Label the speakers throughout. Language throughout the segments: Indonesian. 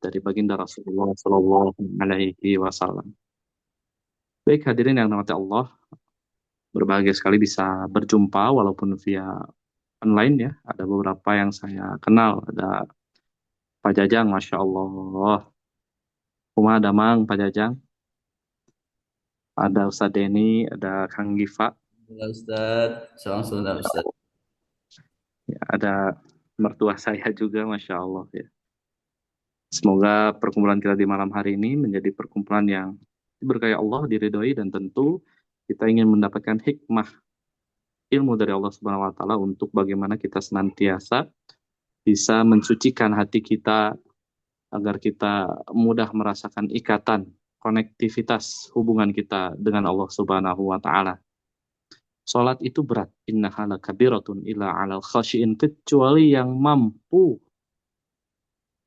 Speaker 1: dari baginda Rasulullah Sallallahu Alaihi Wasallam. Baik hadirin yang dirahmati Allah, berbahagia sekali bisa berjumpa walaupun via online ya. Ada beberapa yang saya kenal, ada Pak Jajang, Masya Allah. Kuma Damang, Pak Jajang. Ada Ustadz Denny, ada Kang Giva,
Speaker 2: Halo Ustaz, salam saudara Ustaz.
Speaker 1: ya, ada mertua saya juga, Masya Allah ya. Semoga perkumpulan kita di malam hari ini menjadi perkumpulan yang diberkahi Allah, diridhoi, dan tentu kita ingin mendapatkan hikmah ilmu dari Allah Subhanahu wa taala untuk bagaimana kita senantiasa bisa mensucikan hati kita agar kita mudah merasakan ikatan, konektivitas hubungan kita dengan Allah Subhanahu wa taala. Salat itu berat, innaha lakabiratun illa 'alal khashiin, kecuali yang mampu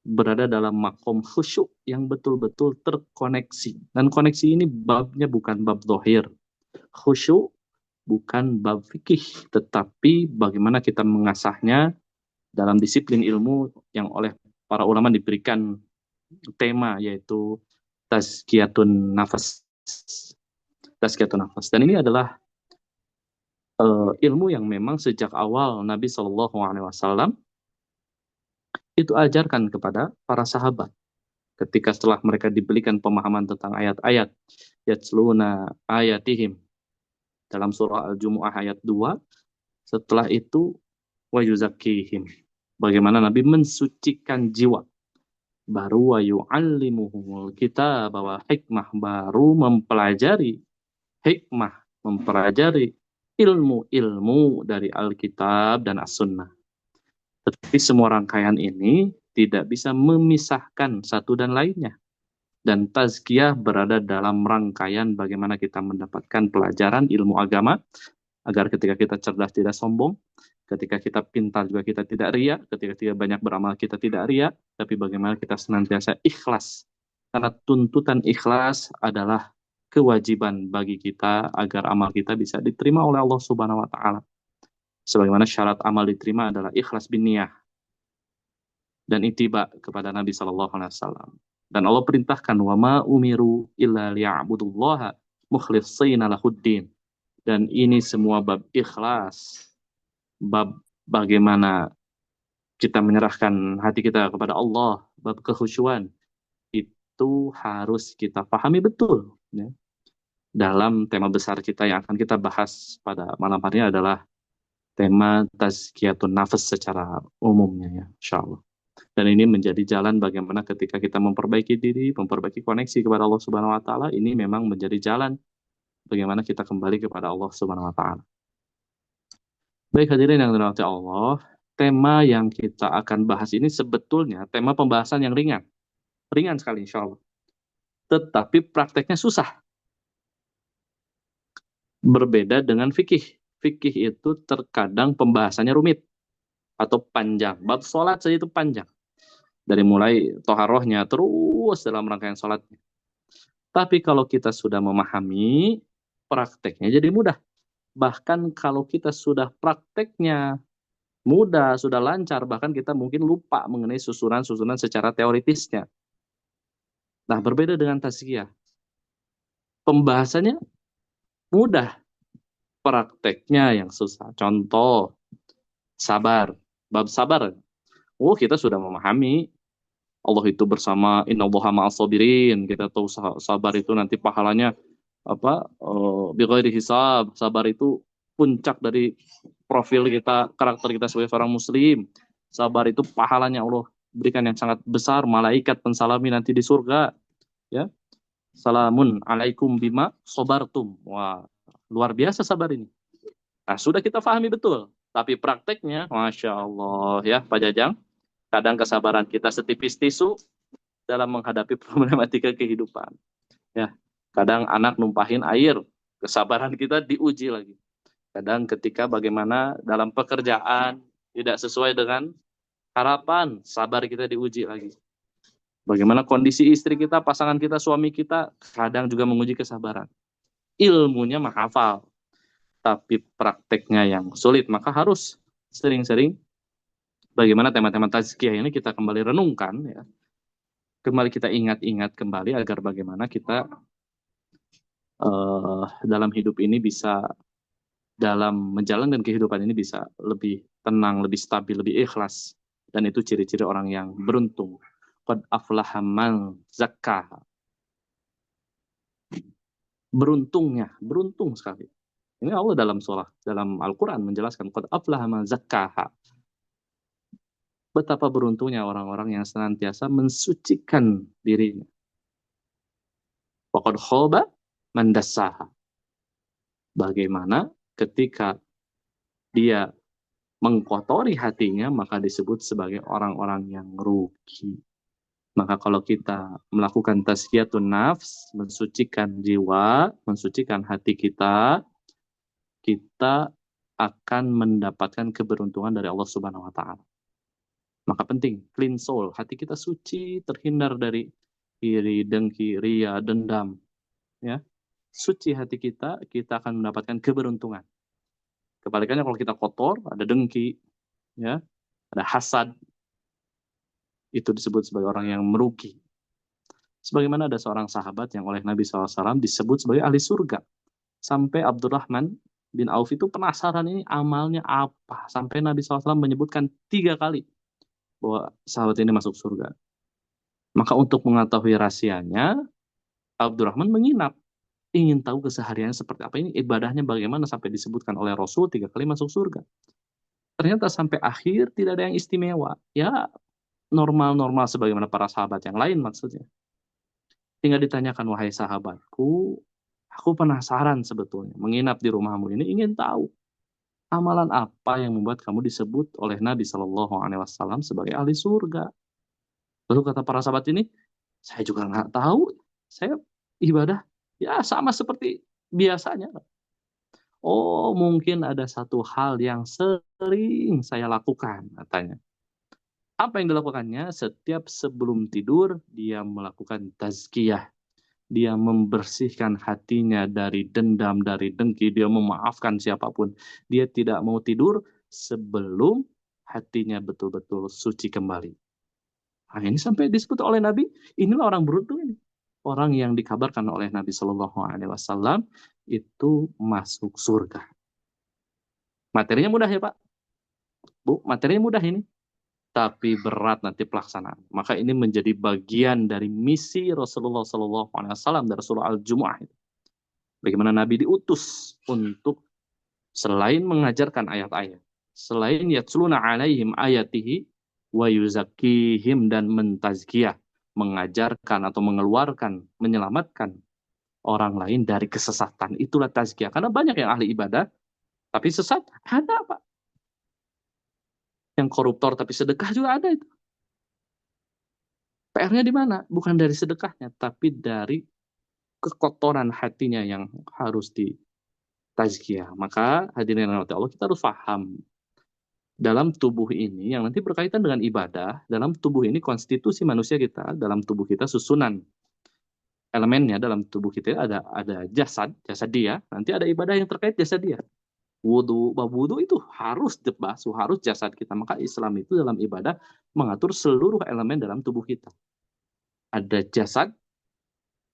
Speaker 1: berada dalam makom khusyuk yang betul-betul terkoneksi. Dan koneksi ini babnya bukan bab zahir. Khusyuk bukan bab fikih, tetapi bagaimana kita mengasahnya dalam disiplin ilmu yang oleh para ulama diberikan tema, yaitu tazkiyatun nafas. Tazkiyatun nafas. Dan ini adalah ilmu yang memang sejak awal Nabi Shallallahu Alaihi Wasallam itu ajarkan kepada para sahabat. Ketika setelah mereka diberikan pemahaman tentang ayat-ayat, yatsluna ayatihim, dalam surah Al-Jumu'ah ayat 2, setelah itu wa yuzakkihim, bagaimana Nabi mensucikan jiwa, baru wa yu'allimuhumul kitab, bahwa hikmah, baru mempelajari hikmah, mempelajari ilmu-ilmu dari Alkitab dan As-Sunnah. Tetapi semua rangkaian ini tidak bisa memisahkan satu dan lainnya. Dan tazkiyah berada dalam rangkaian bagaimana kita mendapatkan pelajaran ilmu agama, agar ketika kita cerdas tidak sombong, ketika kita pintar juga kita tidak ria, ketika kita banyak beramal kita tidak ria, tapi bagaimana kita senantiasa ikhlas. Karena tuntutan ikhlas adalah kewajiban bagi kita agar amal kita bisa diterima oleh Allah Subhanahu wa taala. Sebagaimana syarat amal diterima adalah ikhlas bin niyah dan ittiba kepada Nabi Shallallahu alaihi wasallam. Dan Allah perintahkan wa ma umiru illa liya'budullaha mukhlishina lahuddin. Dan ini semua bab ikhlas, bab bagaimana kita menyerahkan hati kita kepada Allah, bab kekhusyuan, itu harus kita pahami betul ya. Dalam tema besar kita yang akan kita bahas pada malam hari ini adalah tema tazkiyatun nafas secara umumnya ya, insyaallah. Dan ini menjadi jalan bagaimana ketika kita memperbaiki diri, memperbaiki koneksi kepada Allah Subhanahu wa taala, ini memang menjadi jalan bagaimana kita kembali kepada Allah Subhanahu wa taala. Baik hadirin yang dirahmati Allah, tema yang kita akan bahas ini sebetulnya tema pembahasan yang ringan. Ringan sekali insya Allah. Tetapi prakteknya susah. Berbeda dengan fikih. Fikih itu terkadang pembahasannya rumit atau panjang. Bab sholat saja itu panjang. Dari mulai toharohnya terus dalam rangkaian sholatnya. Tapi kalau kita sudah memahami, prakteknya jadi mudah. Bahkan kalau kita sudah prakteknya mudah, sudah lancar, bahkan kita mungkin lupa mengenai susunan-susunan secara teoritisnya. Nah, berbeda dengan tazkiyah. Pembahasannya mudah, prakteknya yang susah. Contoh, sabar. Bab sabar. Oh, kita sudah memahami Allah itu bersama innallaha ma'as sabirin. Kita tahu sabar itu nanti pahalanya apa? Bighairi hisab. Sabar itu puncak dari profil kita, karakter kita sebagai seorang muslim. Sabar itu pahalanya Allah berikan yang sangat besar, malaikat pensalami nanti di surga, ya. Salamun alaikum bima sobartum. Wah, luar biasa sabar ini. Nah, sudah kita pahami betul. Tapi prakteknya, Masya Allah ya Pak Jajang, kadang kesabaran kita setipis tisu dalam menghadapi problematika kehidupan. Ya, kadang anak numpahin air, kesabaran kita diuji lagi. Kadang ketika bagaimana dalam pekerjaan tidak sesuai dengan harapan, sabar kita diuji lagi. Bagaimana kondisi istri kita, pasangan kita, suami kita, kadang juga menguji kesabaran. Ilmunya mah hafal, tapi prakteknya yang sulit. Maka harus sering-sering bagaimana tema-tema tazkiyah ini kita kembali renungkan ya. kembali kita ingat-ingat kembali agar bagaimana kita dalam hidup ini bisa, dalam menjalankan kehidupan ini bisa lebih tenang, lebih stabil, lebih ikhlas. Dan itu ciri-ciri orang yang beruntung. Qad aflaha man zakkaha. Beruntungnya, beruntung sekali. Ini Allah dalam surah, dalam Al-Quran menjelaskan qad aflaha man zakkaha. Betapa beruntungnya orang-orang yang senantiasa mensucikan dirinya. Wa qad khaba man dassaha. Bagaimana ketika dia mengkotori hatinya, maka disebut sebagai orang-orang yang rugi. Maka kalau kita melakukan tazkiyatun nafs, mensucikan jiwa, mensucikan hati kita, kita akan mendapatkan keberuntungan dari Allah Subhanahu wa taala. Maka penting clean soul, hati kita suci, terhindar dari iri, dengki, ria, dendam, ya. Suci hati kita, kita akan mendapatkan keberuntungan. Kebalikannya kalau kita kotor, ada dengki, ya, ada hasad, itu disebut sebagai orang yang merugi. Sebagaimana ada seorang sahabat yang oleh Nabi SAW disebut sebagai ahli surga. Sampai Abdurrahman bin Auf itu penasaran ini amalnya apa. Sampai Nabi SAW menyebutkan 3 kali bahwa sahabat ini masuk surga. Maka untuk mengetahui rahasianya, Abdurrahman menginap. Ingin tahu kesehariannya seperti apa, ini ibadahnya bagaimana sampai disebutkan oleh Rasul 3 kali masuk surga. Ternyata sampai akhir tidak ada yang istimewa. Ya normal-normal sebagaimana para sahabat yang lain maksudnya. Tinggal ditanyakan, wahai sahabatku, aku penasaran sebetulnya, menginap di rumahmu ini ingin tahu amalan apa yang membuat kamu disebut oleh Nabi Shallallahu Alaihi Wasallam sebagai ahli surga. Lalu kata para sahabat ini, saya juga nggak tahu, saya ibadah ya sama seperti biasanya. Oh, mungkin ada satu hal yang sering saya lakukan, katanya. Apa yang dilakukannya? Setiap sebelum tidur, dia melakukan tazkiyah. Dia membersihkan hatinya dari dendam, dari dengki. Dia memaafkan siapapun. Dia tidak mau tidur sebelum hatinya betul-betul suci kembali. Nah, ini sampai disebut oleh Nabi, inilah orang beruntung ini. Orang yang dikabarkan oleh Nabi Shallallahu Alaihi Wasallam itu masuk surga. Materinya mudah ya Pak? Bu, materinya mudah ini. Tapi berat nanti pelaksanaan. Maka ini menjadi bagian dari misi Rasulullah Shallallahu Alaihi Wasallam dari surah Al-Jumu'ah. Bagaimana Nabi diutus untuk selain mengajarkan ayat-ayat, selain yatsluna alaihim ayatihi wa yuzakkihim dan mentazkiyah, mengajarkan atau mengeluarkan, menyelamatkan orang lain dari kesesatan. Itulah tazkiyah. Karena banyak yang ahli ibadah tapi sesat, ada Pak. Yang koruptor tapi sedekah juga ada itu. PR-nya di mana? Bukan dari sedekahnya, tapi dari kekotoran hatinya yang harus ditazkiyah. Maka hadirin yang dirahmati Allah, kita harus paham dalam tubuh ini yang nanti berkaitan dengan ibadah, dalam tubuh ini konstitusi manusia kita, dalam tubuh kita susunan elemennya dalam tubuh kita ada jasad dia, nanti ada ibadah yang terkait jasad dia. Wudu, bab wudu itu harus dibasuh, harus jasad kita. Maka Islam itu dalam ibadah mengatur seluruh elemen dalam tubuh kita. Ada jasad,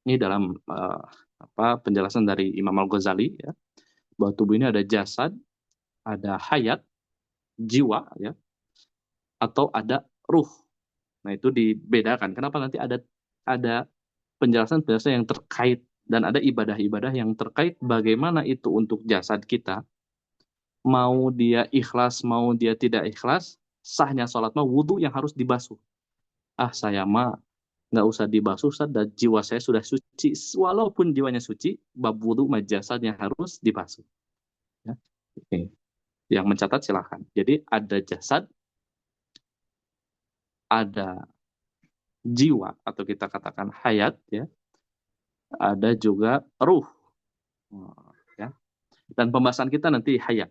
Speaker 1: ini dalam penjelasan dari Imam Al-Ghazali ya, bahwa tubuh ini ada jasad, ada hayat, jiwa ya, atau ada ruh. Nah, itu dibedakan. Kenapa nanti ada penjelasan-penjelasan yang terkait dan ada ibadah-ibadah yang terkait bagaimana itu untuk jasad kita. Mau dia ikhlas, mau dia tidak ikhlas, sahnya sholat mah wudhu yang harus dibasuh. Ah, saya mah nggak usah dibasuh, dan jiwa saya sudah suci. Walaupun jiwanya suci, bab wudhu mah jasadnya harus dibasuh. Ya. Oke. Yang mencatat silahkan. Jadi ada jasad, ada jiwa atau kita katakan hayat ya, ada juga ruh ya. Dan pembahasan kita nanti hayat,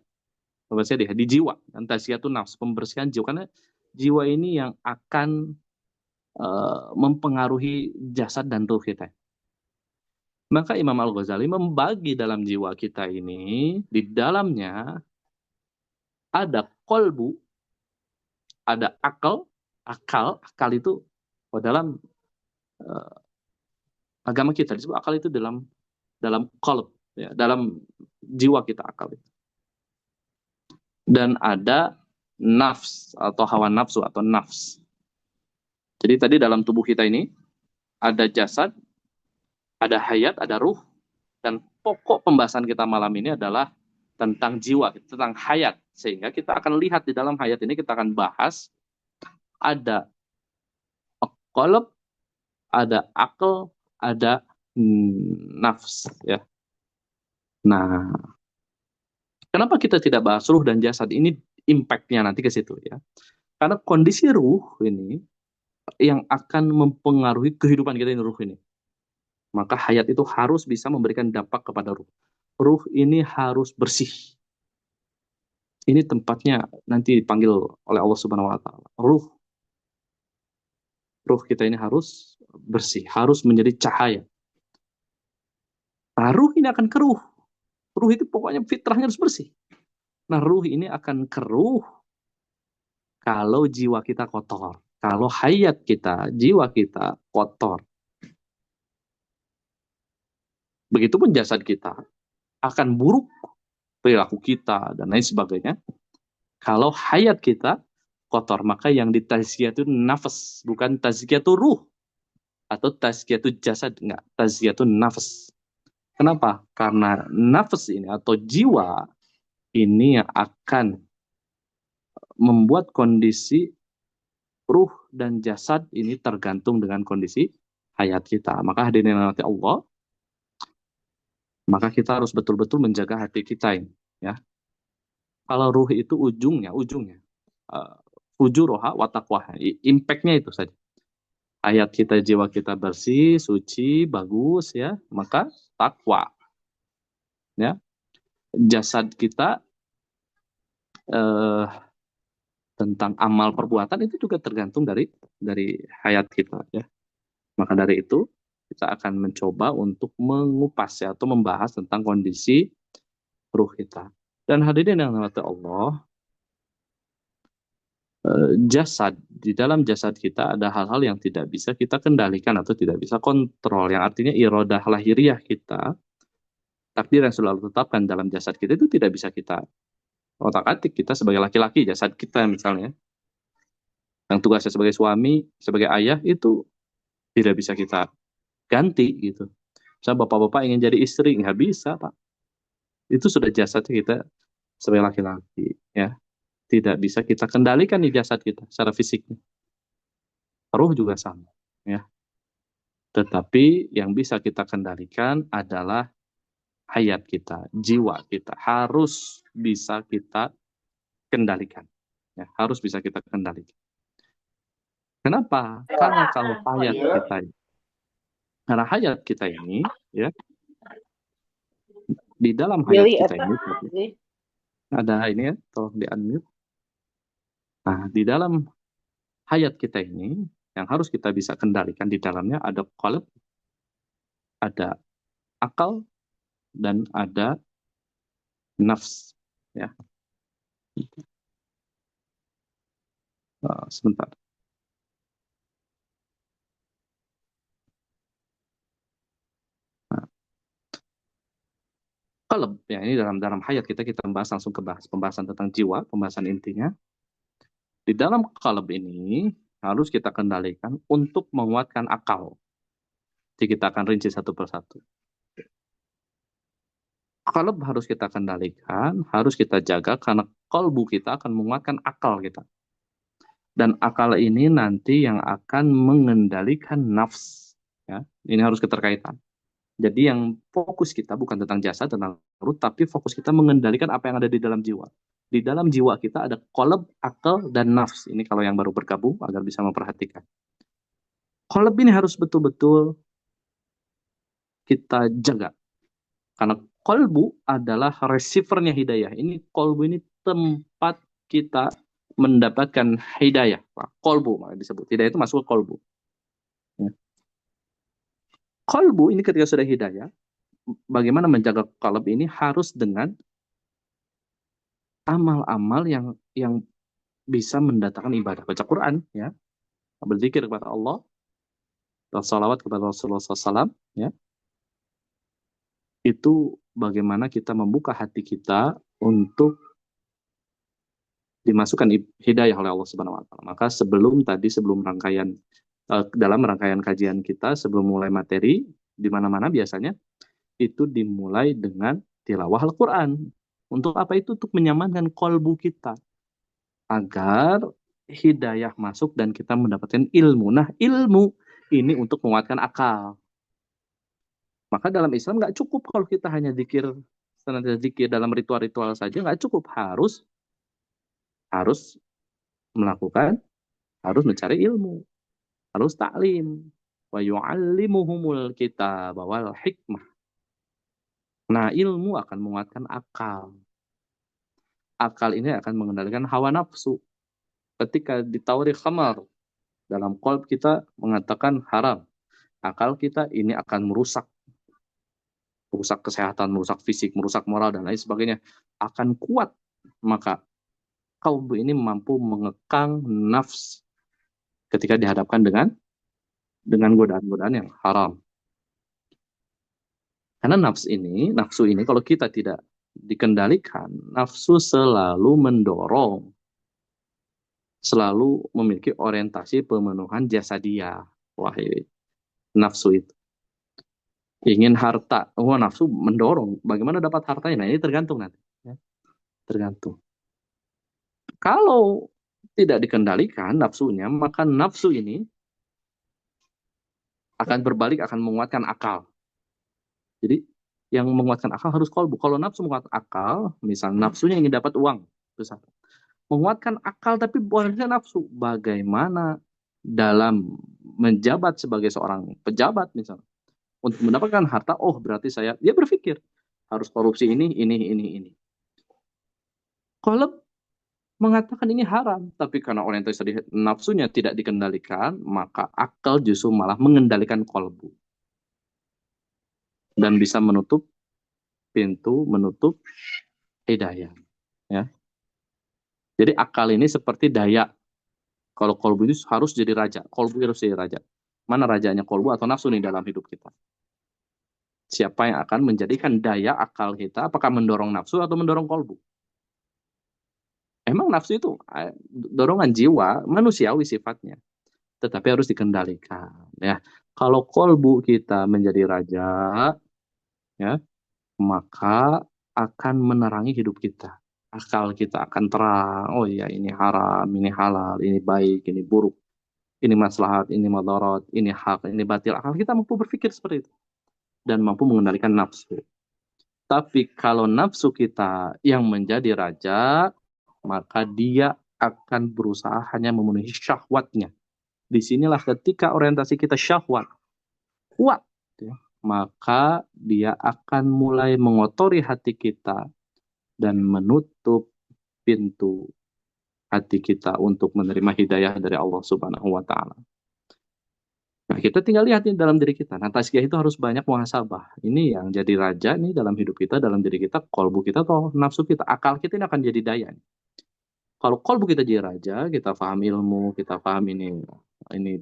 Speaker 1: pembahasan di jiwa dan tazkiyatun nafs, pembersihan jiwa, karena jiwa ini yang akan mempengaruhi jasad dan ruh kita. Maka Imam Al-Ghazali membagi dalam jiwa kita ini, di dalamnya ada kolbu, ada akal itu dalam agama kita disebut akal itu dalam qalb, ya, dalam jiwa kita akal itu. Dan ada nafs atau hawa nafsu atau nafs. Jadi tadi dalam tubuh kita ini ada jasad, ada hayat, ada ruh, dan pokok pembahasan kita malam ini adalah tentang jiwa, tentang hayat. Sehingga kita akan lihat di dalam hayat ini kita akan bahas ada qalb, ada akal, ada nafs, ya. Nah, kenapa kita tidak bahas ruh dan jasad ini, impact-nya nanti ke situ, ya. Karena kondisi ruh ini yang akan mempengaruhi kehidupan kita ini, ruh ini. Maka hayat itu harus bisa memberikan dampak kepada ruh. Ruh ini harus bersih. Ini tempatnya nanti dipanggil oleh Allah Subhanahu wa taala. Ruh kita ini harus bersih, harus menjadi cahaya. Nah, ruh ini akan keruh. Ruh itu pokoknya fitrahnya harus bersih. Nah, ruh ini akan keruh kalau jiwa kita kotor. Kalau hayat kita, jiwa kita kotor. Begitupun jasad kita akan buruk, perilaku kita dan lain sebagainya. Kalau hayat kita kotor, maka yang ditazkiyah itu nafas, bukan tazkiyah itu ruh atau tazkiyah itu jasad, enggak, tazkiyah itu nafas. Kenapa? Karena nafas ini atau jiwa ini yang akan membuat kondisi ruh dan jasad ini tergantung dengan kondisi hayat kita. Maka hadirin nanti Allah, maka kita harus betul-betul menjaga hati kita ini, ya. Kalau ruh itu ujungnya fujuroha wa taqwaha, impact-nya itu saja. Hayat kita, jiwa kita bersih, suci, bagus, ya, maka takwa, ya. Jasad kita tentang amal perbuatan itu juga tergantung dari hayat kita, ya. Maka dari itu kita akan mencoba untuk mengupas, ya, atau membahas tentang kondisi ruh kita. Dan hadirin yang dirahmati Allah, jasad, di dalam jasad kita ada hal-hal yang tidak bisa kita kendalikan atau tidak bisa kontrol, yang artinya iradah lahiriah kita, takdir yang selalu tetapkan dalam jasad kita itu tidak bisa kita otak-atik. Kita sebagai laki-laki, jasad kita misalnya, yang tugasnya sebagai suami, sebagai ayah, itu tidak bisa kita ganti gitu. Misalnya bapak-bapak ingin jadi istri, nggak bisa, Pak. Itu sudah jasadnya kita sebagai laki-laki, ya. Tidak bisa kita kendalikan di jasad kita secara fisiknya. Ruh juga sama, ya. Tetapi yang bisa kita kendalikan adalah hayat kita, jiwa kita. Harus bisa kita kendalikan. Ya, harus bisa kita kendalikan. Kenapa? Karena kalau hayat kita, karena hayat kita ini, ya, di dalam hayat kita ini, ada ini ya, tolong di-unmute. Nah, di dalam hayat kita ini, yang harus kita bisa kendalikan di dalamnya ada qalb, ada akal, dan ada nafs. Ya. Sebentar. Nah, qalb, ya, ini dalam hayat kita membahas langsung ke pembahasan tentang jiwa, pembahasan intinya. Di dalam qalb ini harus kita kendalikan untuk menguatkan akal. Jadi kita akan rinci satu persatu. Qalb harus kita kendalikan, harus kita jaga, karena qalbu kita akan menguatkan akal kita. Dan akal ini nanti yang akan mengendalikan nafs. Ya, ini harus keterkaitan. Jadi yang fokus kita bukan tentang jasad, tentang ruh, tapi fokus kita mengendalikan apa yang ada di dalam jiwa. Di dalam jiwa kita ada qalb, akal, dan nafs. Ini kalau yang baru bergabung agar bisa memperhatikan. Qalb ini harus betul-betul kita jaga. Karena qalbu adalah receivernya hidayah. Ini qalbu ini tempat kita mendapatkan hidayah. Qalbu disebut. Hidayah itu masuk ke qalbu. Ya. Qalbu ini ketika sudah hidayah, bagaimana menjaga qalb ini harus dengan amal-amal yang bisa mendatangkan ibadah. Baca Quran, ya, berzikir kepada Allah, salawat kepada Rasulullah SAW, ya, itu bagaimana kita membuka hati kita untuk dimasukkan hidayah oleh Allah Subhanahu wa taala. Maka sebelum rangkaian dalam rangkaian kajian kita, sebelum mulai materi di mana-mana biasanya itu dimulai dengan tilawah Al-Qur'an. Untuk apa itu? Untuk menyamankan kolbu kita agar hidayah masuk dan kita mendapatkan ilmu. Nah, ilmu ini untuk menguatkan akal. Maka dalam Islam nggak cukup kalau kita hanya zikir, senantiasa zikir dalam ritual-ritual saja, nggak cukup. Harus melakukan, harus mencari ilmu, harus taklim. Wa yu'allimuhumul kitab wal hikmah. Nah, ilmu akan menguatkan akal. Akal ini akan mengendalikan hawa nafsu. Ketika ditawari khamar, dalam qalb kita mengatakan haram. Akal kita ini akan merusak kesehatan, merusak fisik, merusak moral, dan lain sebagainya. Akan kuat. Maka kalbu ini mampu mengekang nafs ketika dihadapkan dengan godaan-godaan yang haram. Karena nafsu ini kalau kita tidak dikendalikan, nafsu selalu mendorong, selalu memiliki orientasi pemenuhan jasadiah. Wah, nafsu itu. Ingin harta, nafsu mendorong. Bagaimana dapat hartanya? Nah, ini tergantung nanti. Ya. Tergantung. Kalau tidak dikendalikan nafsunya, maka nafsu ini akan berbalik, akan menguatkan akal. Jadi yang menguatkan akal harus kolbu. Kalau nafsu menguatkan akal, misalnya nafsunya ingin dapat uang, besar. Menguatkan akal tapi bukannya nafsu. Bagaimana dalam menjabat sebagai seorang pejabat misalnya, untuk mendapatkan harta, oh berarti dia berpikir harus korupsi ini. Kalau mengatakan ini haram, tapi karena orientasi nafsunya tidak dikendalikan, maka akal justru malah mengendalikan kolbu. Dan bisa menutup hidayah. Ya. Jadi akal ini seperti daya. Kalau kolbu itu harus jadi raja. Kolbu harus jadi raja. Mana rajanya kolbu atau nafsu nih dalam hidup kita? Siapa yang akan menjadikan daya akal kita? Apakah mendorong nafsu atau mendorong kolbu? Emang nafsu itu dorongan jiwa, manusiawi sifatnya. Tetapi harus dikendalikan. Ya. Kalau kolbu kita menjadi raja, ya, maka akan menerangi hidup kita. Akal kita akan terang. Oh iya, ini haram, ini halal, ini baik, ini buruk. Ini maslahat, ini madarat, ini hak, ini batil. Akal kita mampu berpikir seperti itu. Dan mampu mengendalikan nafsu. Tapi kalau nafsu kita yang menjadi raja, maka dia akan berusaha hanya memenuhi syahwatnya. Disinilah ketika orientasi kita syahwat kuat, ya, maka dia akan mulai mengotori hati kita dan menutup pintu hati kita untuk menerima hidayah dari Allah Subhanahu wa taala. Nah, kita tinggal lihat nih dalam diri kita. Nah, tazkiyah itu harus banyak muhasabah. Ini yang jadi raja nih dalam hidup kita, dalam diri kita, kolbu kita atau nafsu kita, akal kita ini akan jadi daya. Kalau kolbu kita jadi raja, kita paham ilmu, kita paham ini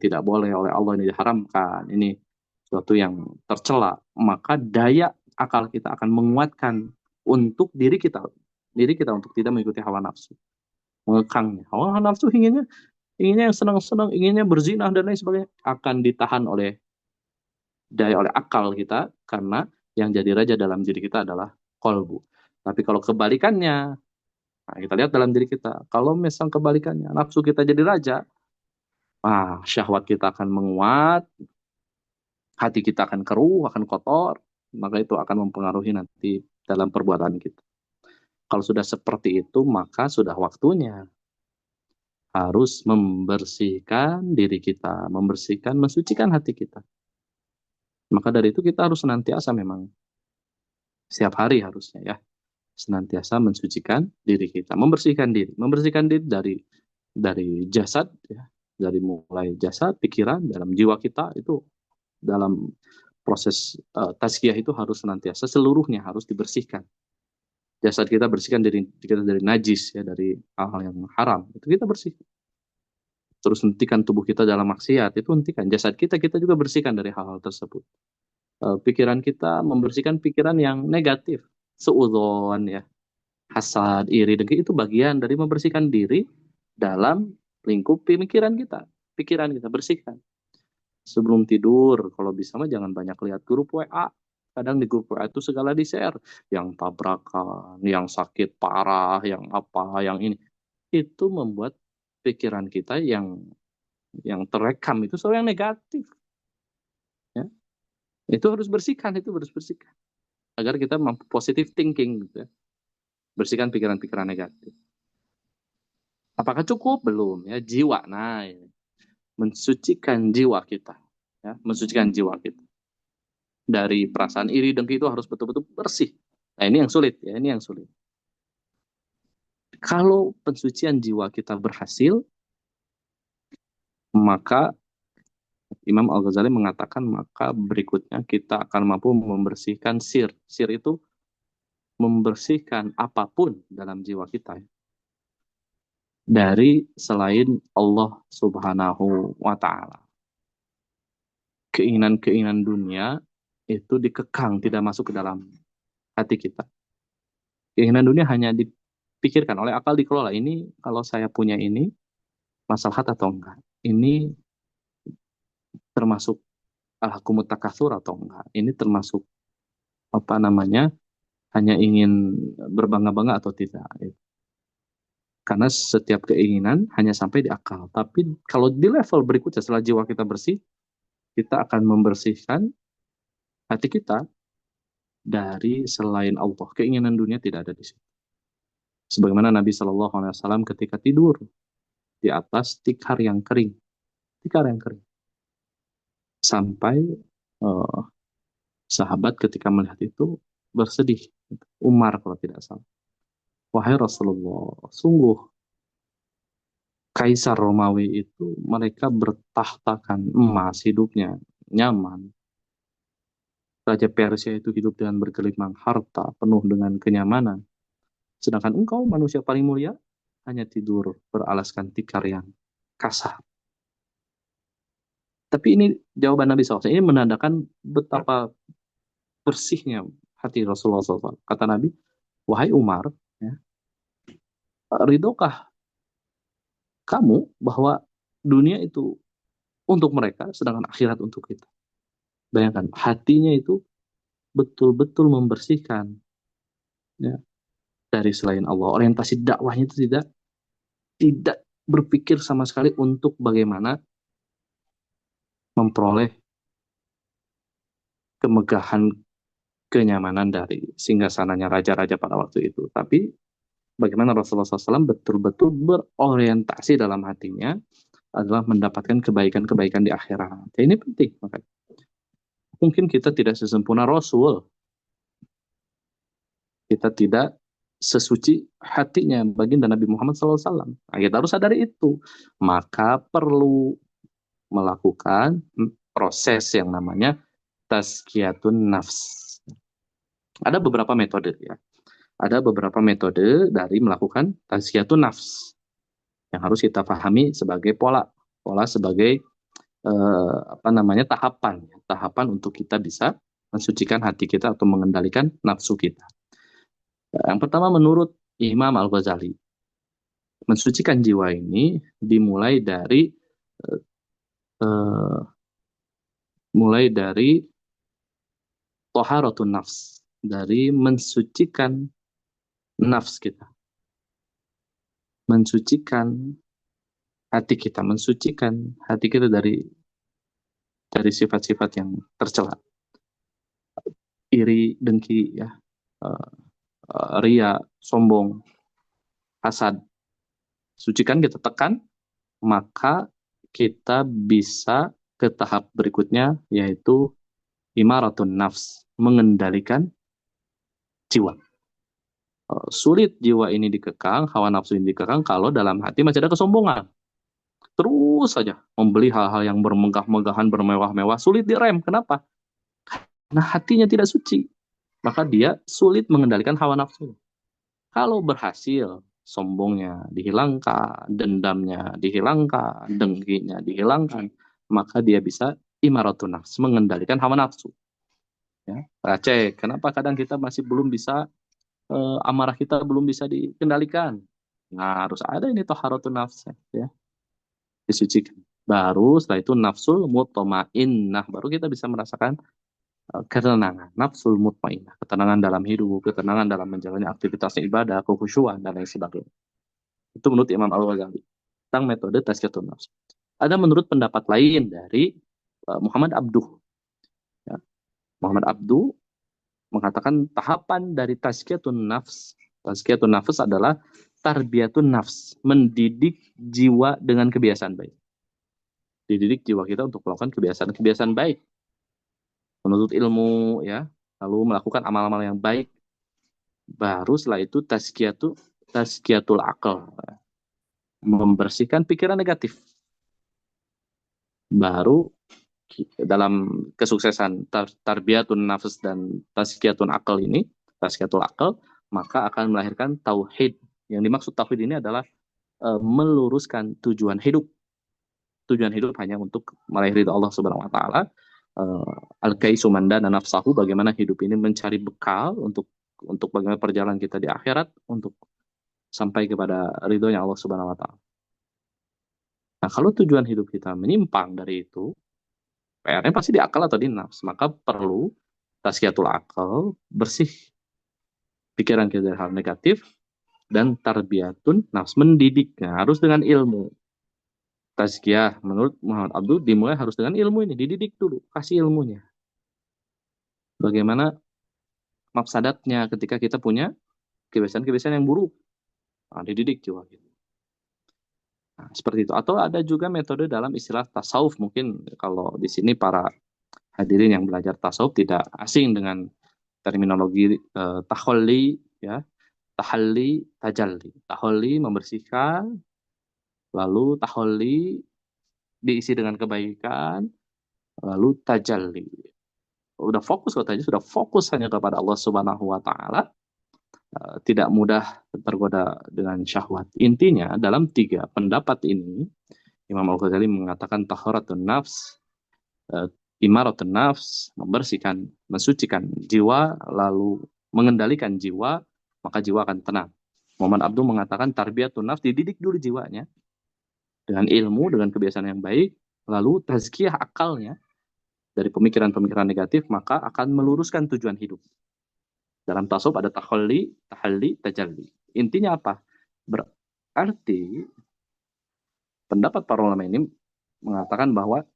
Speaker 1: tidak boleh oleh Allah, ini diharamkan, ini sesuatu yang tercela, maka daya akal kita akan menguatkan untuk diri kita untuk tidak mengikuti hawa nafsu, mengekangnya. Hawa nafsu inginnya yang senang-senang, inginnya berzinah dan lain sebagainya, akan ditahan oleh akal kita, karena yang jadi raja dalam diri kita adalah kolbu. Tapi kalau kebalikannya, nah, kita lihat dalam diri kita, kalau misal kebalikannya, nafsu kita jadi raja, syahwat kita akan menguat, hati kita akan keruh, akan kotor, maka itu akan mempengaruhi nanti dalam perbuatan kita. Kalau sudah seperti itu, maka sudah waktunya harus membersihkan diri kita, mensucikan hati kita. Maka dari itu kita harus senantiasa memang setiap hari harusnya ya senantiasa mensucikan diri kita, membersihkan diri dari jasad ya, dari mulai jasad, pikiran, dalam jiwa kita itu dalam proses tazkiyah itu harus senantiasa seluruhnya harus dibersihkan. Jasad kita bersihkan diri kita dari najis ya, dari hal-hal yang haram itu kita bersihkan. terus hentikan tubuh kita dalam maksiat, itu hentikan. Jasad kita juga bersihkan dari hal-hal tersebut. Pikiran kita membersihkan pikiran yang negatif, seudon ya, hasad, iri, dengki, itu bagian dari membersihkan diri dalam lingkup pemikiran kita. Pikiran kita bersihkan. Sebelum tidur, kalau bisa mah jangan banyak lihat grup WA. Kadang di grup WA itu segala di-share. Yang tabrakan, yang sakit parah, yang apa, yang ini. Itu membuat pikiran kita yang terekam itu selalu yang negatif. Ya. Itu harus bersihkan. Agar kita mampu positive thinking. Gitu ya. Bersihkan pikiran-pikiran negatif. Apakah cukup? Belum. Ya, jiwa. Nah, ini. Mensucikan jiwa kita. Ya, mensucikan jiwa kita. Dari perasaan iri dengki itu harus betul-betul bersih. Nah, ini yang sulit ya, ini yang sulit. Kalau pensucian jiwa kita berhasil, maka Imam Al-Ghazali mengatakan maka berikutnya kita akan mampu membersihkan sir. Sir itu membersihkan apapun dalam jiwa kita dari selain Allah Subhanahu wa taala. Keinginan-keinginan dunia itu dikekang, tidak masuk ke dalam hati kita. Keinginan dunia hanya dipikirkan oleh akal, dikelola. Ini kalau saya punya ini, maslahat atau enggak? Ini termasuk alhaqumut takatsur atau enggak? Ini termasuk apa namanya? Hanya ingin berbangga-bangga atau tidak? Karena setiap keinginan hanya sampai di akal. Tapi kalau di level berikutnya setelah jiwa kita bersih, kita akan membersihkan hati kita dari selain Allah. Keinginan dunia tidak ada di situ. Sebagaimana Nabi Shallallahu Alaihi Wasallam ketika tidur di atas tikar yang kering, sampai uh, sahabat ketika melihat itu bersedih. Umar kalau tidak salah. Wahai Rasulullah, sungguh Kaisar Romawi itu mereka bertahtakan emas hidupnya nyaman. Raja Persia itu hidup dengan bergelimang harta, penuh dengan kenyamanan. Sedangkan engkau manusia paling mulia hanya tidur beralaskan tikar yang kasar. Tapi ini jawaban Nabi SAW. Ini menandakan betapa bersihnya hati Rasulullah SAW. Kata Nabi, wahai Umar, ya, ridhokah kamu bahwa dunia itu untuk mereka, sedangkan akhirat untuk kita. Bayangkan, hatinya itu betul-betul membersihkan ya, dari selain Allah. Orientasi dakwahnya itu tidak berpikir sama sekali untuk bagaimana memperoleh kemegahan, kenyamanan dari singgasananya raja-raja pada waktu itu. Tapi bagaimana Rasulullah SAW betul-betul berorientasi dalam hatinya adalah mendapatkan kebaikan-kebaikan di akhirat. Ini penting. Makanya. Mungkin kita tidak sesempurna Rasul. Kita tidak sesuci hatinya baginda Nabi Muhammad SAW. Nah, kita harus sadari itu. Maka perlu melakukan proses yang namanya tazkiyatun nafs. Ada beberapa metode ya. Ada beberapa metode dari melakukan tazkiyatun nafs yang harus kita pahami sebagai pola sebagai tahapan untuk kita bisa mensucikan hati kita atau mengendalikan nafsu kita. Yang pertama menurut Imam Al-Ghazali, mensucikan jiwa ini dimulai dari uh, mulai dari taharatun nafs, dari mensucikan nafs kita, mensucikan hati kita dari sifat-sifat yang tercela, iri, dengki, ya, ria, sombong, hasad. Sucikan, kita tekan, maka kita bisa ke tahap berikutnya, yaitu imaratun nafs, mengendalikan jiwa. Sulit jiwa ini dikekang, hawa nafsu ini dikekang kalau dalam hati masih ada kesombongan. Terus saja membeli hal-hal yang bermegah-megahan, bermewah-mewah, sulit direm. Kenapa? Karena hatinya tidak suci. Maka dia sulit mengendalikan hawa nafsu. Kalau berhasil, sombongnya dihilangkan, dendamnya dihilangkan, dengkinya dihilangkan, maka dia bisa imaratun nafs, mengendalikan hawa nafsu. Ya, cek kenapa kadang kita masih belum bisa, amarah kita belum bisa dikendalikan. Nah, harus ada ini taharatun nafs, ya, disucikan. Baru setelah itu nafsul mutmainnah, baru kita bisa merasakan ketenangan, nafsul mutmainnah, ketenangan dalam hidup, ketenangan dalam menjalani aktivitas ibadah, kekhusyuan dan lain sebagainya. Itu menurut Imam Al-Ghazali tentang metode tazkiyatun nafs. Ada menurut pendapat lain dari Muhammad Abduh. Ya. Muhammad Abduh mengatakan tahapan dari tazkiyatun nafs. Tazkiyatun nafs adalah tarbiyatun nafs, mendidik jiwa dengan kebiasaan baik. Dididik jiwa kita untuk melakukan kebiasaan-kebiasaan baik, menuntut ilmu, ya, lalu melakukan amal-amal yang baik. Baru setelah itu tazkiyatul akal, membersihkan pikiran negatif. Baru dalam kesuksesan tarbiyatun nafs dan tazkiyatun akal ini, tazkiyatul akal, maka akan melahirkan tauhid. Yang dimaksud tauhid ini adalah meluruskan tujuan hidup. Tujuan hidup hanya untuk meraih ridha Allah Subhanahu wa taala. Al-kaisu mandana nafsahu, bagaimana hidup ini mencari bekal untuk bagaimana perjalanan kita di akhirat untuk sampai kepada ridhonya Allah Subhanahu wa taala. Nah, kalau tujuan hidup kita menyimpang dari itu, PR-nya pasti di akal atau di nafs. Maka perlu tazkiyatul akal, bersih pikiran kita dari hal negatif, dan tarbiyatun nafs, mendidiknya harus dengan ilmu. Tazkiyah menurut Muhammad Abdul dimulai harus dengan ilmu ini, dididik dulu, kasih ilmunya. Bagaimana mafsadatnya ketika kita punya kebiasaan-kebiasaan yang buruk. Nah, dididik juga gitu. Nah, seperti itu. Atau ada juga metode dalam istilah tasawuf. Mungkin kalau di sini para hadirin yang belajar tasawuf tidak asing dengan terminologi tahalli, ya, tahalli, tajalli. Tahalli membersihkan, lalu tahalli diisi dengan kebaikan, lalu tajalli. Udah fokus, kalau tadi sudah fokus hanya kepada Allah Subhanahu wa taala, tidak mudah tergoda dengan syahwat. Intinya dalam tiga pendapat ini, Imam Al-Ghazali mengatakan taharatun nafs, imaratun nafs, membersihkan, mensucikan jiwa, lalu mengendalikan jiwa, maka jiwa akan tenang. Muhammad Abdul mengatakan tarbiyatun nafs, dididik dulu jiwanya dengan ilmu, dengan kebiasaan yang baik, lalu tazkiyah akalnya dari pemikiran-pemikiran negatif, maka akan meluruskan tujuan hidup. Dalam tasawuf ada tahalli, tajalli. Intinya apa? Berarti pendapat para ulama ini mengatakan bahwa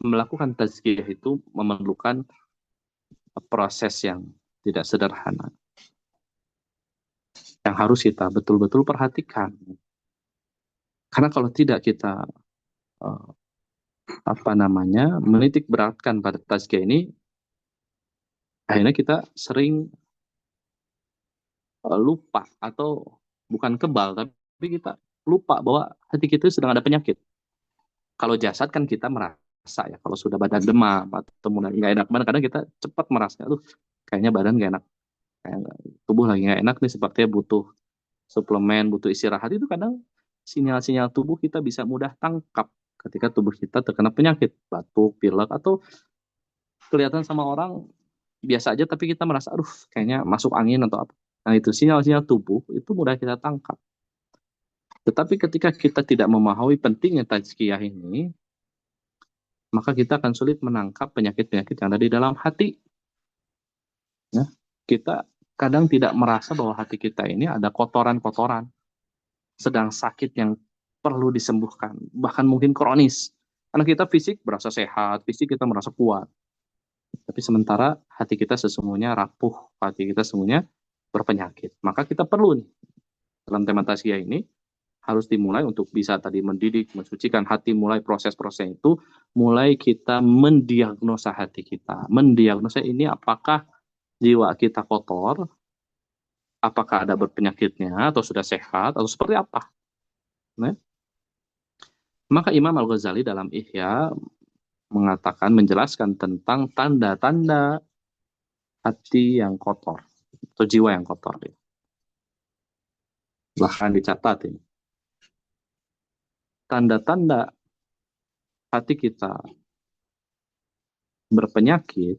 Speaker 1: melakukan tazkiyah itu memerlukan proses yang tidak sederhana, yang harus kita betul-betul perhatikan. Karena kalau tidak kita menitik beratkan pada tazkiyah ini, akhirnya kita sering lupa, atau bukan kebal, tapi kita lupa bahwa hati kita sedang ada penyakit. Kalau jasad kan kita merasa, ya, kalau sudah badan demam atau mulai nggak enak badan, kadang kita cepat merasa, aduh, kayaknya badan nggak enak, kayak tubuh lagi nggak enak nih, sepertinya butuh suplemen, butuh istirahat. Itu kadang sinyal-sinyal tubuh kita bisa mudah tangkap ketika tubuh kita terkena penyakit, batuk, pilek, atau kelihatan sama orang biasa aja, tapi kita merasa, aduh, kayaknya masuk angin atau apa. Nah, itu sinyal-sinyal tubuh itu mudah kita tangkap. Tetapi ketika kita tidak memahami pentingnya tazkiyah ini, maka kita akan sulit menangkap penyakit-penyakit yang ada di dalam hati. Ya, kita kadang tidak merasa bahwa hati kita ini ada kotoran-kotoran, sedang sakit yang perlu disembuhkan, bahkan mungkin kronis. Karena kita fisik berasa sehat, fisik kita merasa kuat. Tapi sementara hati kita sesungguhnya rapuh, hati kita sesungguhnya berpenyakit. Maka kita perlu nih, dalam tema tazkiyah ini, harus dimulai untuk bisa tadi mendidik, mensucikan hati, mulai proses-proses itu, mulai kita mendiagnosa hati kita. Mendiagnosa ini apakah jiwa kita kotor, apakah ada berpenyakitnya, atau sudah sehat, atau seperti apa. Nah, maka Imam Al-Ghazali dalam Ihya mengatakan, menjelaskan tentang tanda-tanda hati yang kotor, atau jiwa yang kotor. Bahkan dicatat ini. Tanda-tanda hati kita berpenyakit,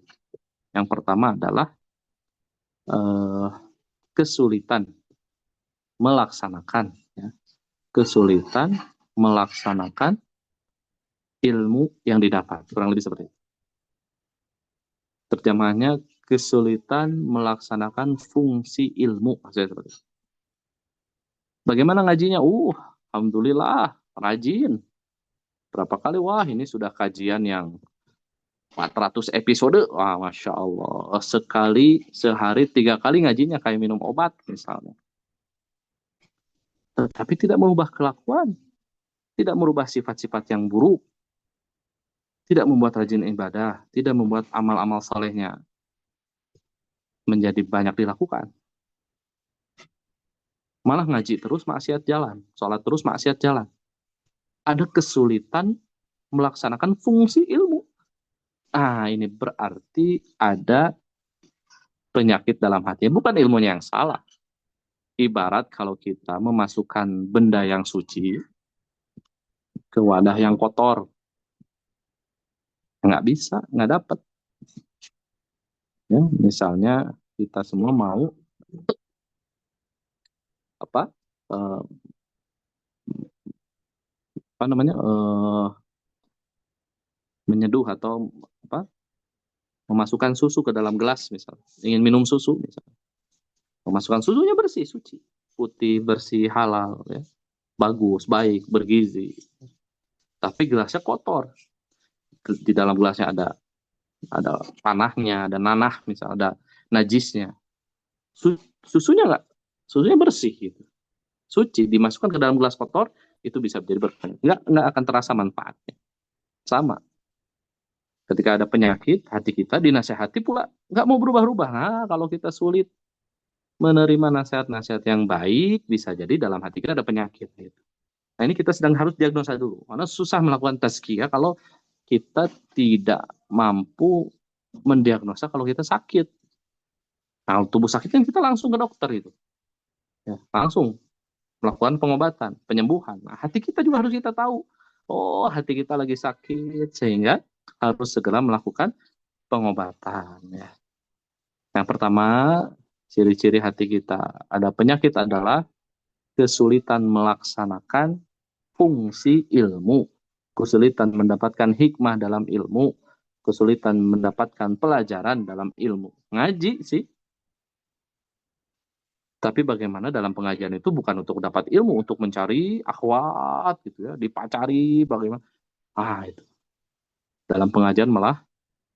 Speaker 1: yang pertama adalah eh, kesulitan melaksanakan, ya, kesulitan melaksanakan ilmu yang didapat, kurang lebih seperti itu. Terjemahannya kesulitan melaksanakan fungsi ilmu, maksudnya seperti itu. Bagaimana ngajinya? Alhamdulillah, rajin. Berapa kali? Wah, ini sudah kajian yang 400 episode. Wah, Masya Allah. Sekali, sehari, 3 kali ngajinya kayak minum obat, misalnya. Tapi tidak merubah kelakuan, tidak merubah sifat-sifat yang buruk, tidak membuat rajin ibadah, tidak membuat amal-amal solehnya menjadi banyak dilakukan. Malah ngaji terus maksiat jalan, sholat terus maksiat jalan. Ada kesulitan melaksanakan fungsi ilmu. Ini berarti ada penyakit dalam hati. Bukan ilmunya yang salah. Ibarat kalau kita memasukkan benda yang suci ke wadah yang kotor. Nggak bisa, nggak dapat. Ya, misalnya kita semua mau apa eh, apa namanya menyeduh atau apa memasukkan susu ke dalam gelas, misalnya ingin minum susu, misalnya memasukkan susunya bersih, suci, putih, bersih, halal, ya, bagus, baik, bergizi, tapi gelasnya kotor. Di dalam gelasnya ada panahnya, ada nanah, misalnya ada najisnya. Susunya nggak, susunya bersih gitu, suci, dimasukkan ke dalam gelas kotor, itu bisa menjadi berpenyakit, nggak akan terasa manfaatnya. Sama, ketika ada penyakit, hati kita dinasehati pula nggak mau berubah-ubah. Nah, kalau kita sulit menerima nasihat-nasihat yang baik, bisa jadi dalam hati kita ada penyakit. Gitu. Nah, ini kita sedang harus diagnosa dulu. Karena susah melakukan tazkiyah kalau kita tidak mampu mendiagnosa kalau kita sakit. Nah, tubuh sakit kan kita langsung ke dokter itu. Ya, langsung melakukan pengobatan, penyembuhan. Nah, hati kita juga harus kita tahu. Oh, hati kita lagi sakit, sehingga harus segera melakukan pengobatan. Ya. Yang pertama, ciri-ciri hati kita ada penyakit adalah kesulitan melaksanakan fungsi ilmu, kesulitan mendapatkan hikmah dalam ilmu, kesulitan mendapatkan pelajaran dalam ilmu. Ngaji sih, tapi bagaimana dalam pengajian itu bukan untuk dapat ilmu, untuk mencari akhwat gitu ya, dipacari bagaimana. Itu. Dalam pengajian malah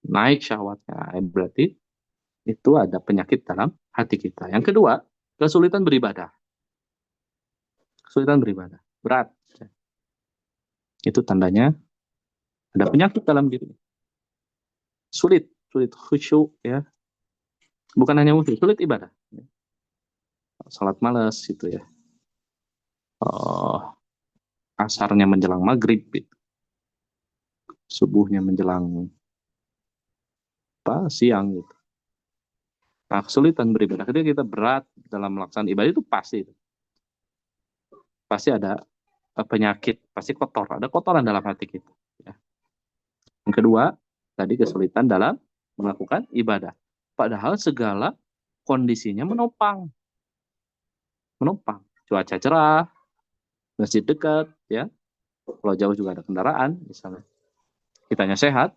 Speaker 1: naik syahwatnya. Berarti itu ada penyakit dalam hati kita. Yang kedua, kesulitan beribadah. Kesulitan beribadah. Berat. Itu tandanya ada penyakit dalam diri. Sulit khusyuk ya. Bukan hanya khusyuk, sulit ibadah. Salat malas gitu ya. Asarnya menjelang maghrib gitu. Subuhnya menjelang siang gitu. Nah, kesulitan beribadah ketika kita berat dalam melaksanakan ibadah itu pasti ada penyakit, pasti kotor, ada kotoran dalam hati kita. Ya. Yang kedua, tadi kesulitan dalam melakukan ibadah. Padahal segala kondisinya menopang. Cuaca cerah, masjid dekat, ya. Kalau jauh juga ada kendaraan, misalnya. Kitanya sehat,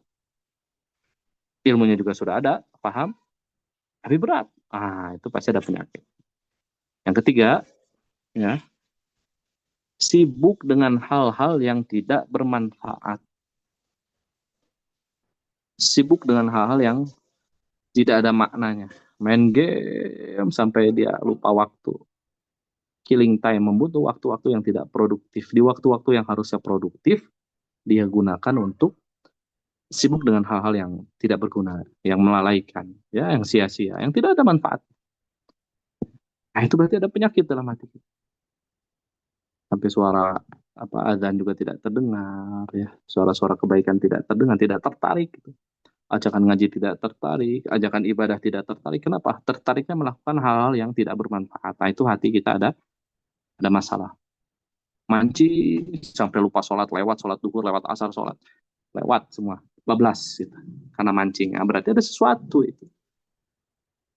Speaker 1: ilmunya juga sudah ada, paham, tapi berat. Itu pasti ada penyakit. Yang ketiga, ya, sibuk dengan hal-hal yang tidak bermanfaat. Sibuk dengan hal-hal yang tidak ada maknanya. Main game sampai dia lupa waktu. Killing time, membutuh waktu-waktu yang tidak produktif. Di waktu-waktu yang harusnya produktif, dia gunakan untuk sibuk dengan hal-hal yang tidak berguna, yang melalaikan, ya, yang sia-sia, yang tidak ada manfaat. Nah, itu berarti ada penyakit dalam hati kita. Sampai suara azan juga tidak terdengar, ya, suara-suara kebaikan tidak terdengar, tidak tertarik gitu. Ajakan ngaji tidak tertarik, ajakan ibadah tidak tertarik. Kenapa? Tertariknya melakukan hal-hal yang tidak bermanfaat. Nah, itu hati kita ada ada masalah. Mancing sampai lupa sholat, lewat sholat duhur, lewat asar sholat, lewat semua, bablas gitu. Karena mancing. Nah, berarti ada sesuatu itu.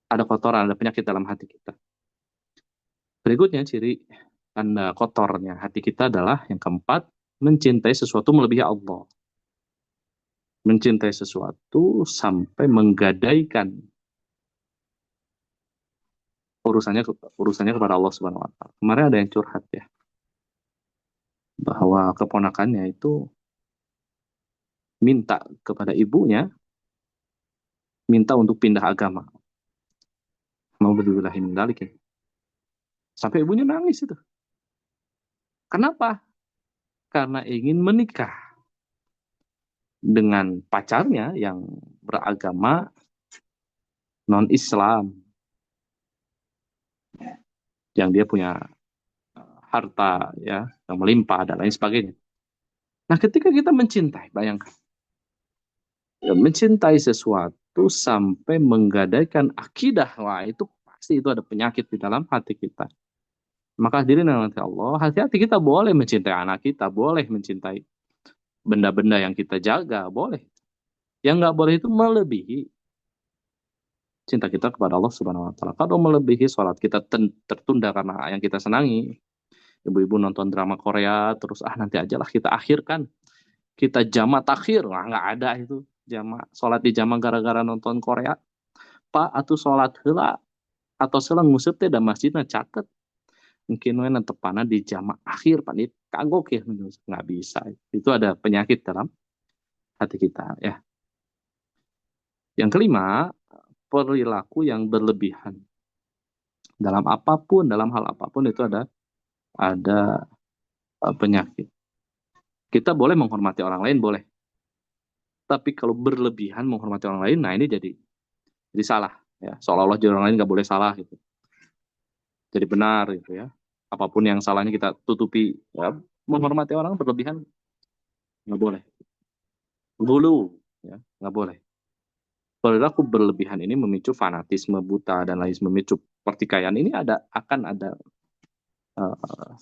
Speaker 1: Ada kotoran, ada penyakit dalam hati kita. Berikutnya ciri tanda kotornya hati kita adalah yang keempat, mencintai sesuatu melebihi Allah. Mencintai sesuatu sampai menggadaikan urusannya urusannya kepada Allah Subhanahu wa taala. Kemarin ada yang curhat ya, bahwa keponakannya itu minta kepada ibunya, minta untuk pindah agama. Mau berbillahi min dzalik ya. Sampai ibunya nangis itu. Kenapa? Karena ingin menikah dengan pacarnya yang beragama non-Islam, yang dia punya harta ya yang melimpah dan lain sebagainya. Nah, ketika kita mencintai, bayangkan, ya, mencintai sesuatu sampai menggadaikan akidah, wah itu pasti itu ada penyakit di dalam hati kita. Maka hadirin yang nanti Allah, hati-hati, kita boleh mencintai anak kita, boleh mencintai benda-benda yang kita jaga, boleh. Yang nggak boleh itu melebihi cinta kita kepada Allah Subhanahu Wa Taala. Kalau melebihi sholat kita tertunda karena yang kita senangi, ibu-ibu nonton drama Korea, terus nanti ajalah kita akhirkan, kita jama takhir, nggak ada itu jama, sholat di jama gara-gara nonton Korea. Pak, atau sholat hela atau selang musib teh dan masjidnya catet mungkin we tepana di jama akhir pak ini kagok ya, nggak bisa, itu ada penyakit dalam hati kita ya. Yang kelima, perilaku yang berlebihan dalam apapun, dalam hal apapun itu ada penyakit. Kita boleh menghormati orang lain, boleh, tapi kalau berlebihan menghormati orang lain, nah ini jadi salah ya, seolah-olah jadi orang lain nggak boleh salah gitu, jadi benar gitu ya, apapun yang salahnya kita tutupi ya. Menghormati orang berlebihan nggak boleh, dulu ya nggak boleh. Perilaku berlebihan ini memicu fanatisme buta dan lain, memicu pertikaian, ini akan ada uh,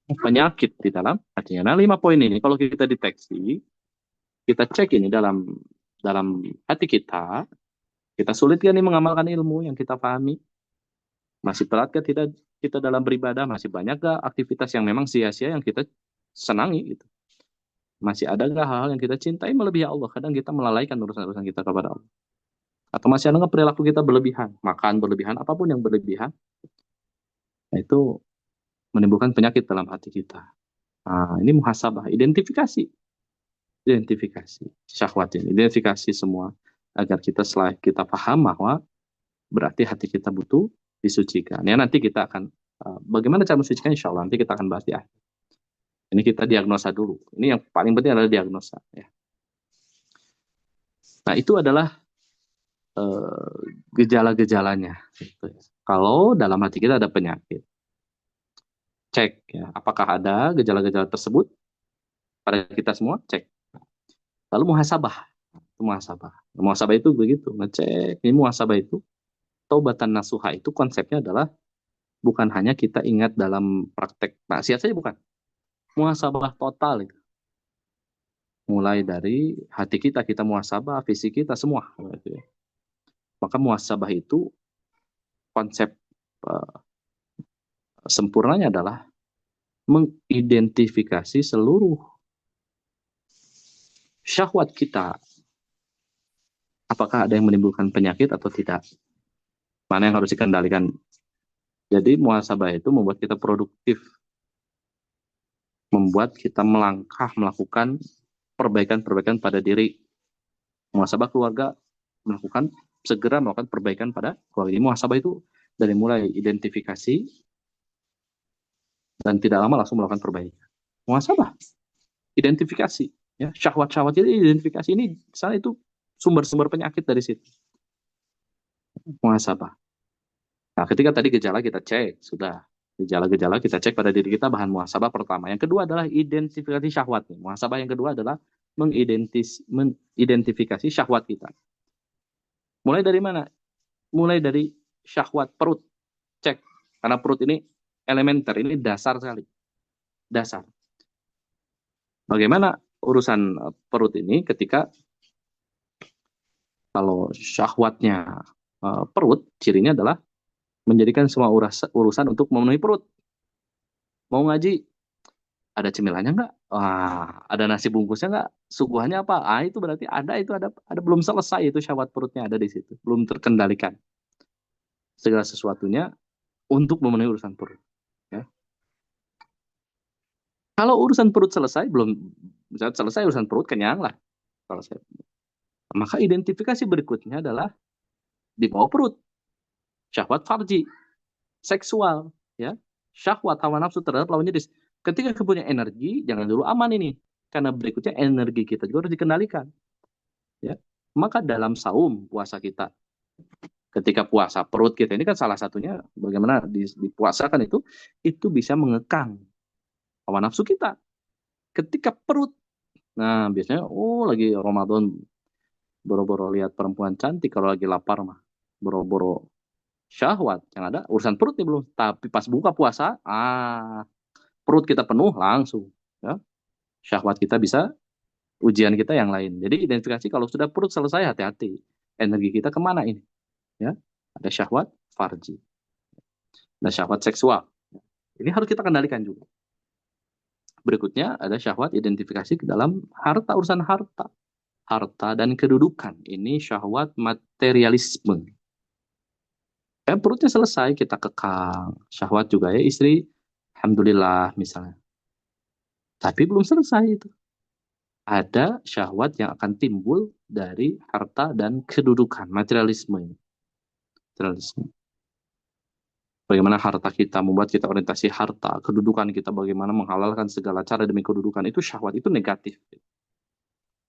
Speaker 1: penyakit di dalam hatinya. Nah, 5 poin ini kalau kita deteksi, kita cek ini dalam dalam hati kita sulit kan nih mengamalkan ilmu yang kita pahami? Masih berat kan tidak kita dalam beribadah? Masih banyak gak aktivitas yang memang sia-sia yang kita senangi gitu? Masih ada gak hal-hal yang kita cintai melebihi Allah? Kadang kita melalaikan urusan-urusan kita kepada Allah. Atau masih ada nggak perilaku kita berlebihan? Makan berlebihan, apapun yang berlebihan, nah itu menimbulkan penyakit dalam hati kita. Nah, ini muhasabah, identifikasi syahwat ini, identifikasi semua, agar kita setelah kita paham bahwa berarti hati kita butuh disucikan. Ya nanti kita akan bagaimana cara mensucikan, insya Allah nanti kita akan bahas di akhir. Ini kita diagnosa dulu. Ini yang paling penting adalah diagnosa. Ya. Nah itu adalah gejala-gejalanya. Gitu. Kalau dalam hati kita ada penyakit, cek ya, apakah ada gejala-gejala tersebut pada kita semua, cek. Lalu muhasabah itu begitu, ngecek. Ini muhasabah itu, taubatan nasuha itu konsepnya adalah bukan hanya kita ingat dalam praktek maksiat saja, bukan. Muhasabah total itu. Mulai dari hati kita muhasabah, fisik kita semua. Gitu ya. Maka muhasabah itu konsep sempurnanya adalah mengidentifikasi seluruh syahwat kita. Apakah ada yang menimbulkan penyakit atau tidak? Mana yang harus dikendalikan? Jadi muhasabah itu membuat kita produktif, membuat kita melangkah melakukan perbaikan-perbaikan pada diri. Muhasabah keluarga, segera melakukan perbaikan pada keluarga. Muhasabah itu dari mulai identifikasi dan tidak lama langsung melakukan perbaikan. Muhasabah, identifikasi, ya syahwat-syahwat, jadi identifikasi ini misalnya itu sumber-sumber penyakit dari situ. Muhasabah. Nah, ketika tadi gejala kita cek, sudah gejala-gejala kita cek pada diri kita, bahan muhasabah pertama. Yang kedua adalah identifikasi syahwat. Muhasabah yang kedua adalah mengidentifikasi syahwat kita. Mulai dari mana? Mulai dari syahwat perut. Cek. Karena perut ini elementer, ini dasar sekali, dasar. Bagaimana urusan perut ini ketika kalau syahwatnya perut, cirinya adalah menjadikan semua urusan untuk memenuhi perut. Mau ngaji, ada cemilannya nggak? Wah, ada nasi bungkusnya nggak? Suguhannya apa? Ah, itu berarti ada belum selesai itu syahwat perutnya ada di situ, belum terkendalikan segala sesuatunya untuk memenuhi urusan perut. Ya. Kalau urusan perut selesai, belum misalnya selesai urusan perut kenyang lah. Kalau saya, maka identifikasi berikutnya adalah di bawah perut, syahwat farji, seksual, ya, syahwat hawa nafsu terhadap lawan jenis. Ketika kita punya energi, jangan dulu aman ini, karena berikutnya energi kita juga harus dikendalikan. Ya, maka dalam saum puasa kita, ketika puasa perut kita ini kan salah satunya bagaimana dipuasakan itu bisa mengekang hawa nafsu kita. Ketika perut, nah biasanya lagi Ramadan boro-boro lihat perempuan cantik, kalau lagi lapar mah boro-boro syahwat, yang ada urusan perut nih belum, tapi pas buka puasa perut kita penuh langsung, ya, syahwat kita bisa ujian kita yang lain. Jadi identifikasi kalau sudah perut selesai, hati-hati energi kita kemana ini, ya, ada syahwat farji, ada syahwat seksual, ini harus kita kendalikan juga. Berikutnya ada syahwat identifikasi ke dalam harta, urusan harta, harta dan kedudukan, ini syahwat materialisme. Perutnya selesai, kita kekang. Syahwat juga ya istri, alhamdulillah misalnya. Tapi belum selesai itu. Ada syahwat yang akan timbul dari harta dan kedudukan, materialisme ini. Materialisme. Bagaimana harta kita membuat kita orientasi harta, kedudukan kita bagaimana menghalalkan segala cara demi kedudukan, itu syahwat, itu negatif.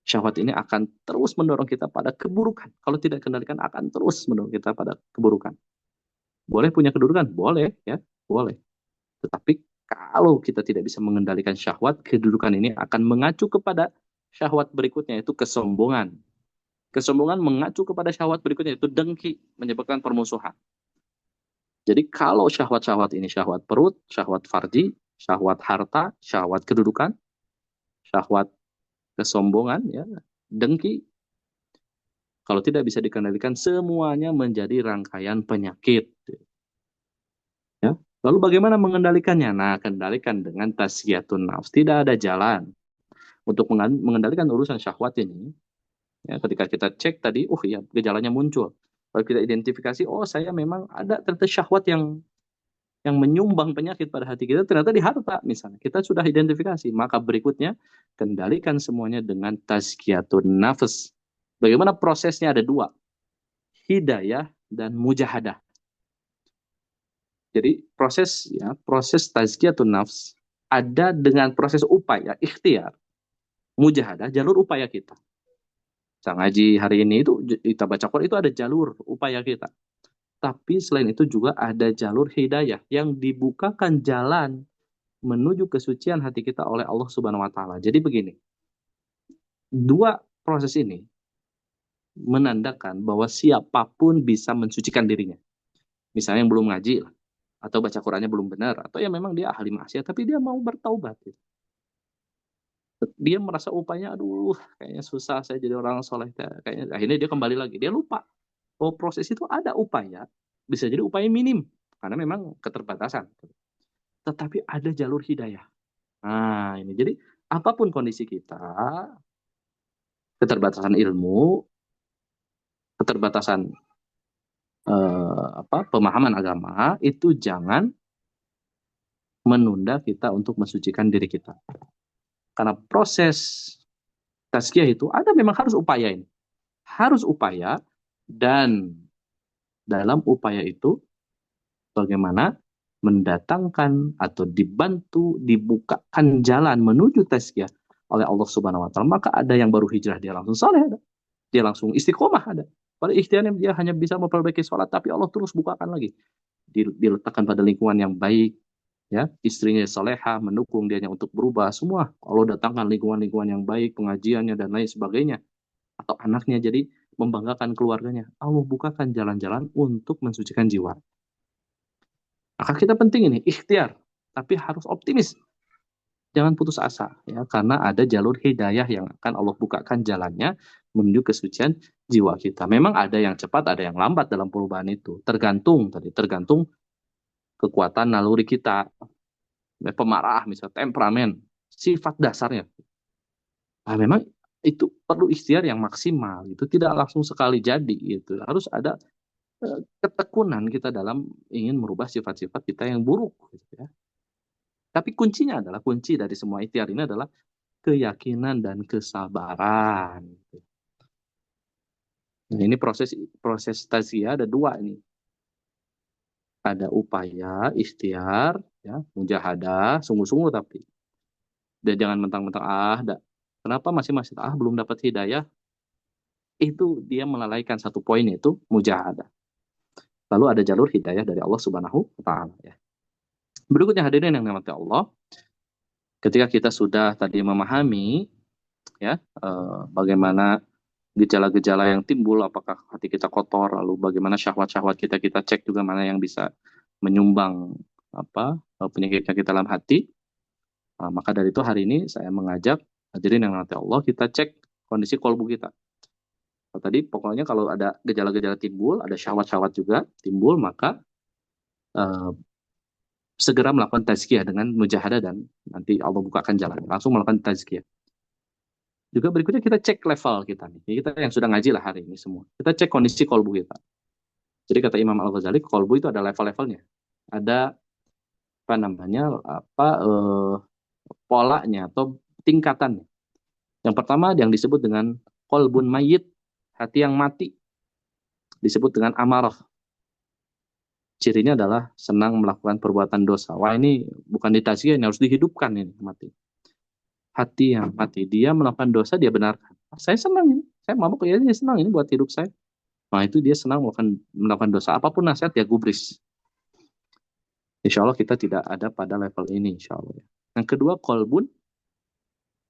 Speaker 1: Syahwat ini akan terus mendorong kita pada keburukan. Kalau tidak kendalikan akan terus mendorong kita pada keburukan. Boleh punya kedudukan? Boleh, ya, boleh. Tetapi kalau kita tidak bisa mengendalikan syahwat, kedudukan ini akan mengacu kepada syahwat berikutnya, yaitu kesombongan. Kesombongan mengacu kepada syahwat berikutnya, yaitu dengki, menyebabkan permusuhan. Jadi kalau syahwat-syahwat ini, syahwat perut, syahwat farji, syahwat harta, syahwat kedudukan, syahwat kesombongan, ya, dengki, kalau tidak bisa dikendalikan, semuanya menjadi rangkaian penyakit. Ya. Lalu bagaimana mengendalikannya? Nah, kendalikan dengan tazkiyatun nafs. Tidak ada jalan untuk mengendalikan urusan syahwat ini. Ya, ketika kita cek tadi, ya gejalanya muncul. Kalau kita identifikasi, saya memang ada ternyata syahwat yang menyumbang penyakit pada hati kita, ternyata di harta misalnya. Kita sudah identifikasi, maka berikutnya kendalikan semuanya dengan tazkiyatun nafs. Bagaimana prosesnya? Ada dua, hidayah dan mujahadah. Jadi proses tazkiyatun nafs ada dengan proses upaya, ikhtiar, mujahadah, jalur upaya kita. Kita ngaji hari ini itu, kita baca Quran itu ada jalur upaya kita. Tapi selain itu juga ada jalur hidayah yang dibukakan jalan menuju kesucian hati kita oleh Allah Subhanahu wa taala. Jadi begini, dua proses ini menandakan bahwa siapapun bisa mensucikan dirinya. Misalnya yang belum ngaji lah, atau baca Qurannya belum benar, atau yang memang dia ahli maksiat tapi dia mau bertaubat. Dia merasa upaya, aduh kayaknya susah saya jadi orang soleh, kayaknya akhirnya dia kembali lagi, dia lupa proses itu ada upaya, bisa jadi upaya minim karena memang keterbatasan, tetapi ada jalur hidayah. Nah ini jadi apapun kondisi kita, keterbatasan ilmu, keterbatasan pemahaman agama, itu jangan menunda kita untuk mensucikan diri kita, karena proses tazkiyah itu ada, memang harus upaya ini, harus upaya. Dan dalam upaya itu bagaimana mendatangkan atau dibantu dibukakan jalan menuju tazkiyah oleh Allah Subhanahu wa taala, maka ada yang baru hijrah dia langsung saleh, ada dia langsung istiqomah, ada pada ikhtiarnya dia hanya bisa memperbaiki sholat tapi Allah terus bukakan lagi, diletakkan pada lingkungan yang baik, ya, istrinya soleha mendukung dianya untuk berubah, semua Allah datangkan lingkungan-lingkungan yang baik, pengajiannya dan lain sebagainya, atau anaknya jadi membanggakan keluarganya, Allah bukakan jalan-jalan untuk mensucikan jiwa. Maka kita penting ini ikhtiar, tapi harus optimis. Jangan putus asa ya, karena ada jalur hidayah yang akan Allah bukakan jalannya menuju kesucian jiwa kita. Memang ada yang cepat, ada yang lambat dalam perubahan itu. Tergantung kekuatan naluri kita, pemarah misalnya, temperamen, sifat dasarnya. Nah, memang itu perlu ikhtiar yang maksimal. Itu tidak langsung sekali jadi gitu. Harus ada ketekunan kita dalam ingin merubah sifat-sifat kita yang buruk gitu ya. Tapi kuncinya adalah kunci dari semua ikhtiar ini adalah keyakinan dan kesabaran. Nah, ini proses proses tazkiyah ada dua ini. Ada upaya, ikhtiar, ya, mujahadah, sungguh-sungguh tapi. Dan jangan mentang-mentang kenapa masih belum dapat hidayah? Itu dia melalaikan satu poin itu mujahadah. Lalu ada jalur hidayah dari Allah Subhanahu wa taala ya. Berikutnya hadirin yang dirahmati Allah, ketika kita sudah tadi memahami ya bagaimana gejala-gejala yang timbul, apakah hati kita kotor, lalu bagaimana syahwat-syahwat kita cek juga mana yang bisa menyumbang penyakit-penyakit dalam hati. Nah, maka dari itu hari ini saya mengajak hadirin yang nanti Allah kita cek kondisi kolbu kita. Tadi pokoknya kalau ada gejala-gejala timbul, ada syahwat-syahwat juga timbul, maka eh, segera melakukan tazkiyah dengan mujahadah dan nanti Allah bukakan jalan. Langsung melakukan tazkiyah. Juga berikutnya kita cek level kita nih. Kita yang sudah ngaji lah hari ini semua. Kita cek kondisi kolbu kita. Jadi kata Imam Al-Ghazali, kolbu itu ada level-levelnya. Ada apa namanya polanya atau tingkatannya. Yang pertama yang disebut dengan kolbun mayit, hati yang mati. Disebut dengan amarah. Cirinya adalah senang melakukan perbuatan dosa. Wah ini bukan ditazkiyah, ini harus dihidupkan ini mati. Hati yang mati, dia melakukan dosa, dia benarkan. Saya senang ini, saya mabuk ya, dia senang ini buat hidup saya. Nah itu dia senang melakukan dosa. Apapun nasihat dia gubris. Insya Allah kita tidak ada pada level ini, insya Allah. Yang kedua, kolbun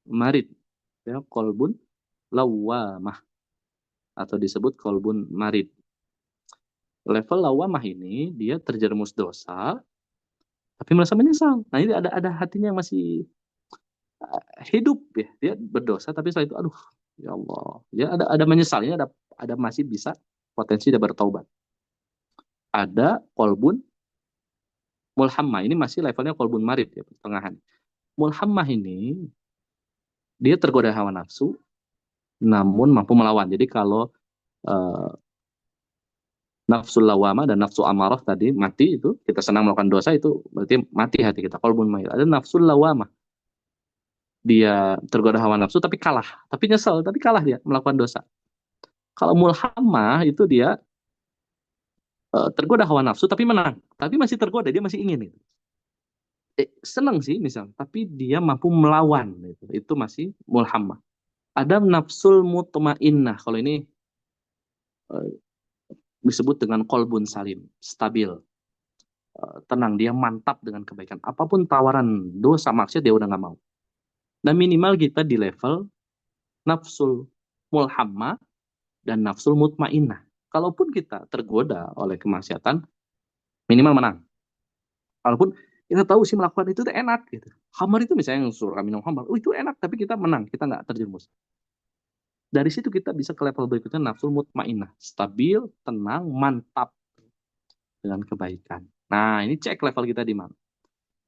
Speaker 1: marid. Ya, kolbun lawamah. Atau disebut kolbun marid. Level lawamah ini, dia terjerumus dosa, tapi merasa menyesal. Nah ini ada hatinya yang masih hidup ya. Dia berdosa, tapi setelah itu, aduh, ya Allah. Dia ada menyesalnya, ada masih bisa potensi dia bertaubat. Ada kolbun mulhammah. Ini masih levelnya kolbun marid ya, pertengahan. Mulhammah ini dia tergoda hawa nafsu, namun mampu melawan. Jadi kalau uh, nafsu lawama dan nafsu amarah tadi mati itu, kita senang melakukan dosa itu berarti mati hati kita. Kolbun marid. Ada nafsu lawama. Dia tergoda hawa nafsu tapi kalah. Tapi nyesel, tapi kalah dia melakukan dosa. Kalau mulhammah itu dia tergoda hawa nafsu tapi menang. Tapi masih tergoda, dia masih ingin itu. Senang sih misal, tapi dia mampu melawan itu masih mulhammah. Ada nafsul mutmainnah. Kalau ini uh, disebut dengan kolbun salim, stabil, tenang, dia mantap dengan kebaikan. Apapun tawaran dosa maksiat dia udah nggak mau. Nah minimal kita di level nafsul mulhammah dan nafsul mutmainnah. Kalaupun kita tergoda oleh kemaksiatan, minimal menang. Walaupun kita tahu sih melakukan itu enak gitu. Khamar itu misalnya yang suruh minum khamar, itu enak tapi kita menang, kita nggak terjerumus. Dari situ kita bisa ke level berikutnya nafsul mutmainnah, stabil, tenang, mantap dengan kebaikan. Nah, ini cek level kita di mana.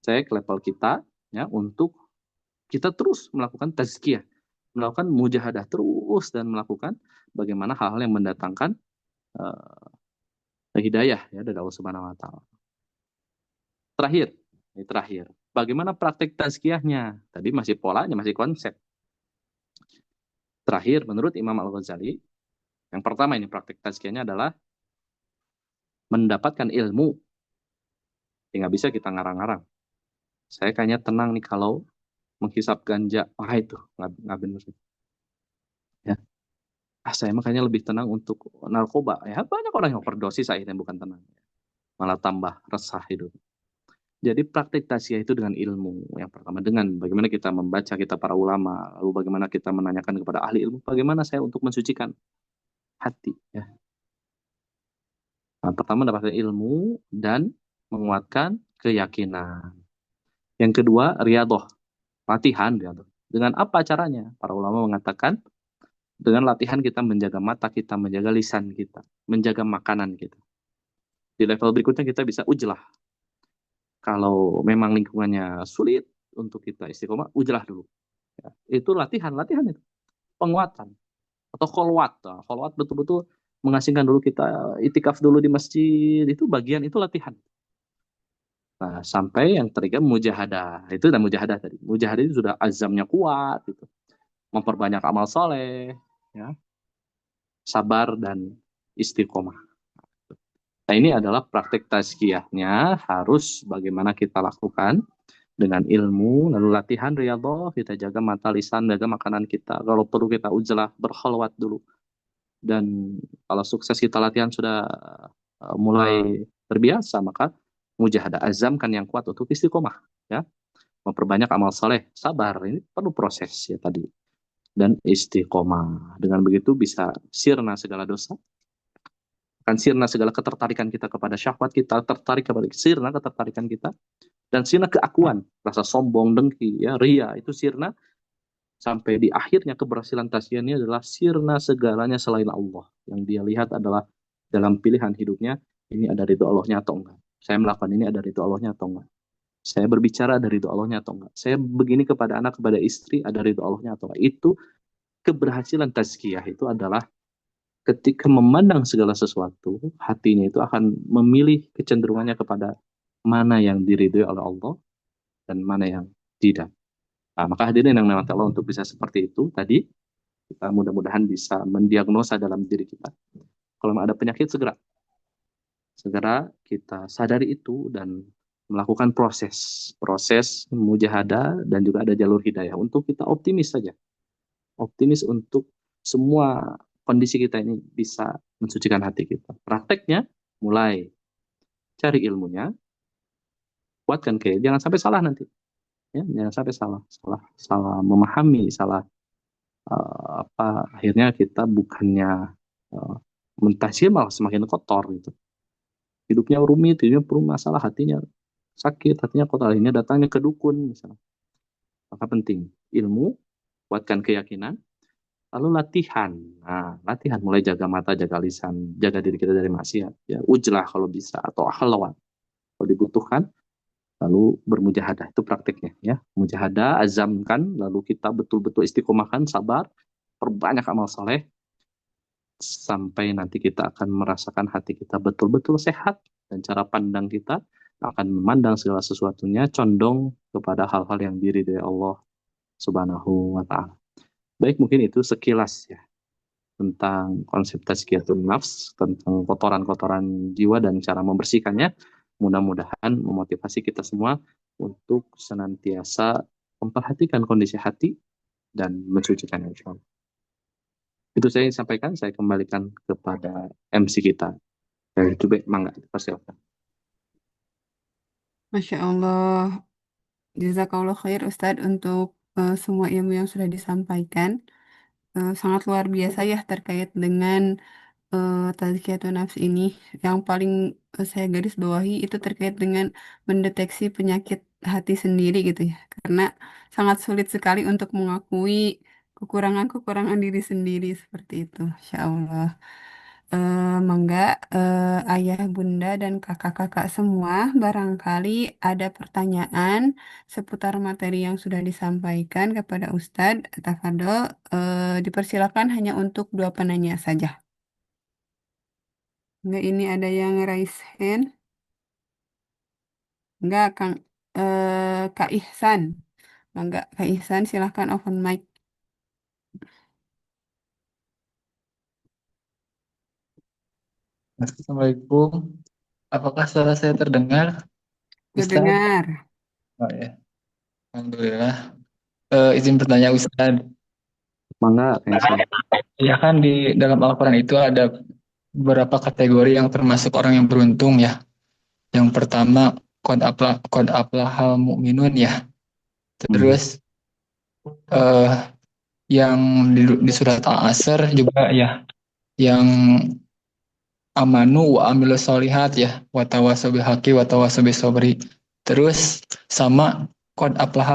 Speaker 1: Cek level kita ya untuk kita terus melakukan tazkiyah, melakukan mujahadah terus dan melakukan bagaimana hal-hal yang mendatangkan uh, hidayah ya dari Allah Subhanahu wa taala. Terakhir, ini terakhir. Bagaimana praktek tazkiyahnya? Tadi masih polanya, masih konsep. Terakhir, menurut Imam Al-Ghazali, yang pertama ini praktek tazkiyahnya adalah mendapatkan ilmu. Nggak bisa kita ngarang-ngarang. Saya kayaknya tenang nih kalau menghisap ganja. Wah itu, nggak benar. Ya. Saya makanya lebih tenang untuk narkoba. Ya, banyak orang yang overdosis akhirnya bukan tenang. Malah tambah resah hidup. Jadi praktik tasya itu dengan ilmu. Yang pertama dengan bagaimana kita membaca kita para ulama, lalu bagaimana kita menanyakan kepada ahli ilmu, bagaimana saya untuk mensucikan hati. Ya. Nah, pertama mendapatkan ilmu dan menguatkan keyakinan. Yang kedua, riyadhah, latihan riyadhah. Dengan apa caranya? Para ulama mengatakan dengan latihan kita menjaga mata kita, menjaga lisan kita, menjaga makanan kita. Di level berikutnya kita bisa ujlah. Kalau memang lingkungannya sulit untuk kita istiqomah, ujlah dulu. Ya, itu latihan itu. Penguatan. Atau kholwat. Nah, kholwat betul-betul mengasingkan dulu kita itikaf dulu di masjid. Itu bagian, itu latihan. Nah, sampai yang ketiga mujahadah. Itu dan mujahadah tadi. Mujahadah itu sudah azamnya kuat. Gitu. Memperbanyak amal soleh. Ya, sabar dan istiqomah. Nah, ini adalah praktek tazkiyahnya harus bagaimana kita lakukan dengan ilmu, lalu latihan riyadhah, kita jaga mata, lisan, jaga makanan kita. Kalau perlu kita ujlah, berkholwat dulu. Dan kalau sukses kita latihan sudah mulai terbiasa, maka mujahadah azamkan yang kuat untuk istiqomah. Ya, memperbanyak amal soleh, sabar, ini perlu proses ya tadi. Dan istiqomah. Dengan begitu bisa sirna segala dosa, akan sirna segala ketertarikan kita kepada syahwat kita, tertarik kepada sirna ketertarikan kita, dan sirna keakuan, rasa sombong, dengki, ya, ria, itu sirna sampai di akhirnya keberhasilan tasya ini adalah sirna segalanya selain Allah. Yang dia lihat adalah dalam pilihan hidupnya, ini ada ridho Allahnya atau enggak. Saya melakukan ini ada ridho Allahnya atau enggak. Saya berbicara ada ridho Allahnya atau enggak. Saya begini kepada anak, kepada istri, ada ridho Allahnya atau enggak. Itu keberhasilan tazkiyah itu adalah ketika memandang segala sesuatu, hatinya itu akan memilih kecenderungannya kepada mana yang diridhoi oleh Allah dan mana yang tidak. Nah, maka hadirin yang dirahmati Allah, untuk bisa seperti itu tadi, kita mudah-mudahan bisa mendiagnosa dalam diri kita. Kalau ada penyakit, segera kita sadari itu dan melakukan proses mujahadah, dan juga ada jalur hidayah untuk kita optimis saja. Optimis untuk semua kondisi kita ini bisa mensucikan hati kita. Prakteknya mulai cari ilmunya, kuatkan ke, jangan sampai salah nanti. Ya, jangan sampai salah memahami, salah akhirnya kita bukannya uh, mentahsir malah semakin kotor gitu. Hidupnya rumit, hidupnya perlu masalah, hatinya sakit, hatinya kotor, akhirnya datangnya ke dukun misalnya. Maka penting ilmu, kuatkan keyakinan, lalu latihan. Nah, latihan mulai jaga mata, jaga lisan, jaga diri kita dari maksiat. Ya, ujlah kalau bisa, atau halawat kalau dibutuhkan. Lalu bermujahadah, itu prakteknya ya. Mujahadah, azamkan, lalu kita betul-betul istiqomahkan, sabar, perbanyak amal soleh, sampai nanti kita akan merasakan hati kita betul-betul sehat, dan cara pandang kita akan memandang segala sesuatunya condong kepada hal-hal yang diri dari Allah Subhanahu wa Ta'ala. Baik, mungkin itu sekilas ya tentang konsep tazkiyatun nafs, tentang kotoran-kotoran jiwa dan cara membersihkannya. Mudah-mudahan memotivasi kita semua untuk senantiasa memperhatikan kondisi hati dan mensucikannya, insya Allah. Itu saya sampaikan, saya kembalikan kepada MC kita. Dari Tube, mangga, persilakan.
Speaker 3: Masya Allah, jazakallah khair Ustadz untuk semua ilmu yang sudah disampaikan. Sangat luar biasa ya terkait dengan tazkiyatun nafs ini. Yang paling saya garis bawahi itu terkait dengan mendeteksi penyakit hati sendiri gitu ya. Karena sangat sulit sekali untuk mengakui kekurangan-kekurangan diri sendiri seperti itu. Insya Allah. Mangga, ayah, bunda, dan kakak-kakak semua, barangkali ada pertanyaan seputar materi yang sudah disampaikan kepada Ustadz Tafadol. Dipersilakan hanya untuk dua penanya saja. Enggak, ini ada yang raise hand. Enggak, Kak Ihsan. Enggak, Kak Ihsan, silahkan open mic.
Speaker 4: Assalamualaikum. Apakah suara saya terdengar, Ustaz?
Speaker 3: Terdengar.
Speaker 4: Oh ya, Alhamdulillah. Izin bertanya, Ustaz.
Speaker 1: Mangga, Kang.
Speaker 4: Ya kan di dalam Al-Quran itu ada beberapa kategori yang termasuk orang yang beruntung ya. Yang pertama, qad aflahal mu'minun ya. Terus eh, yang di surat Al-Asr juga ya, yang amanu wa amilus solihat ya, wa tawasaw bil haqqi wa tawasaw bis sabri. Terus sama qad aflaha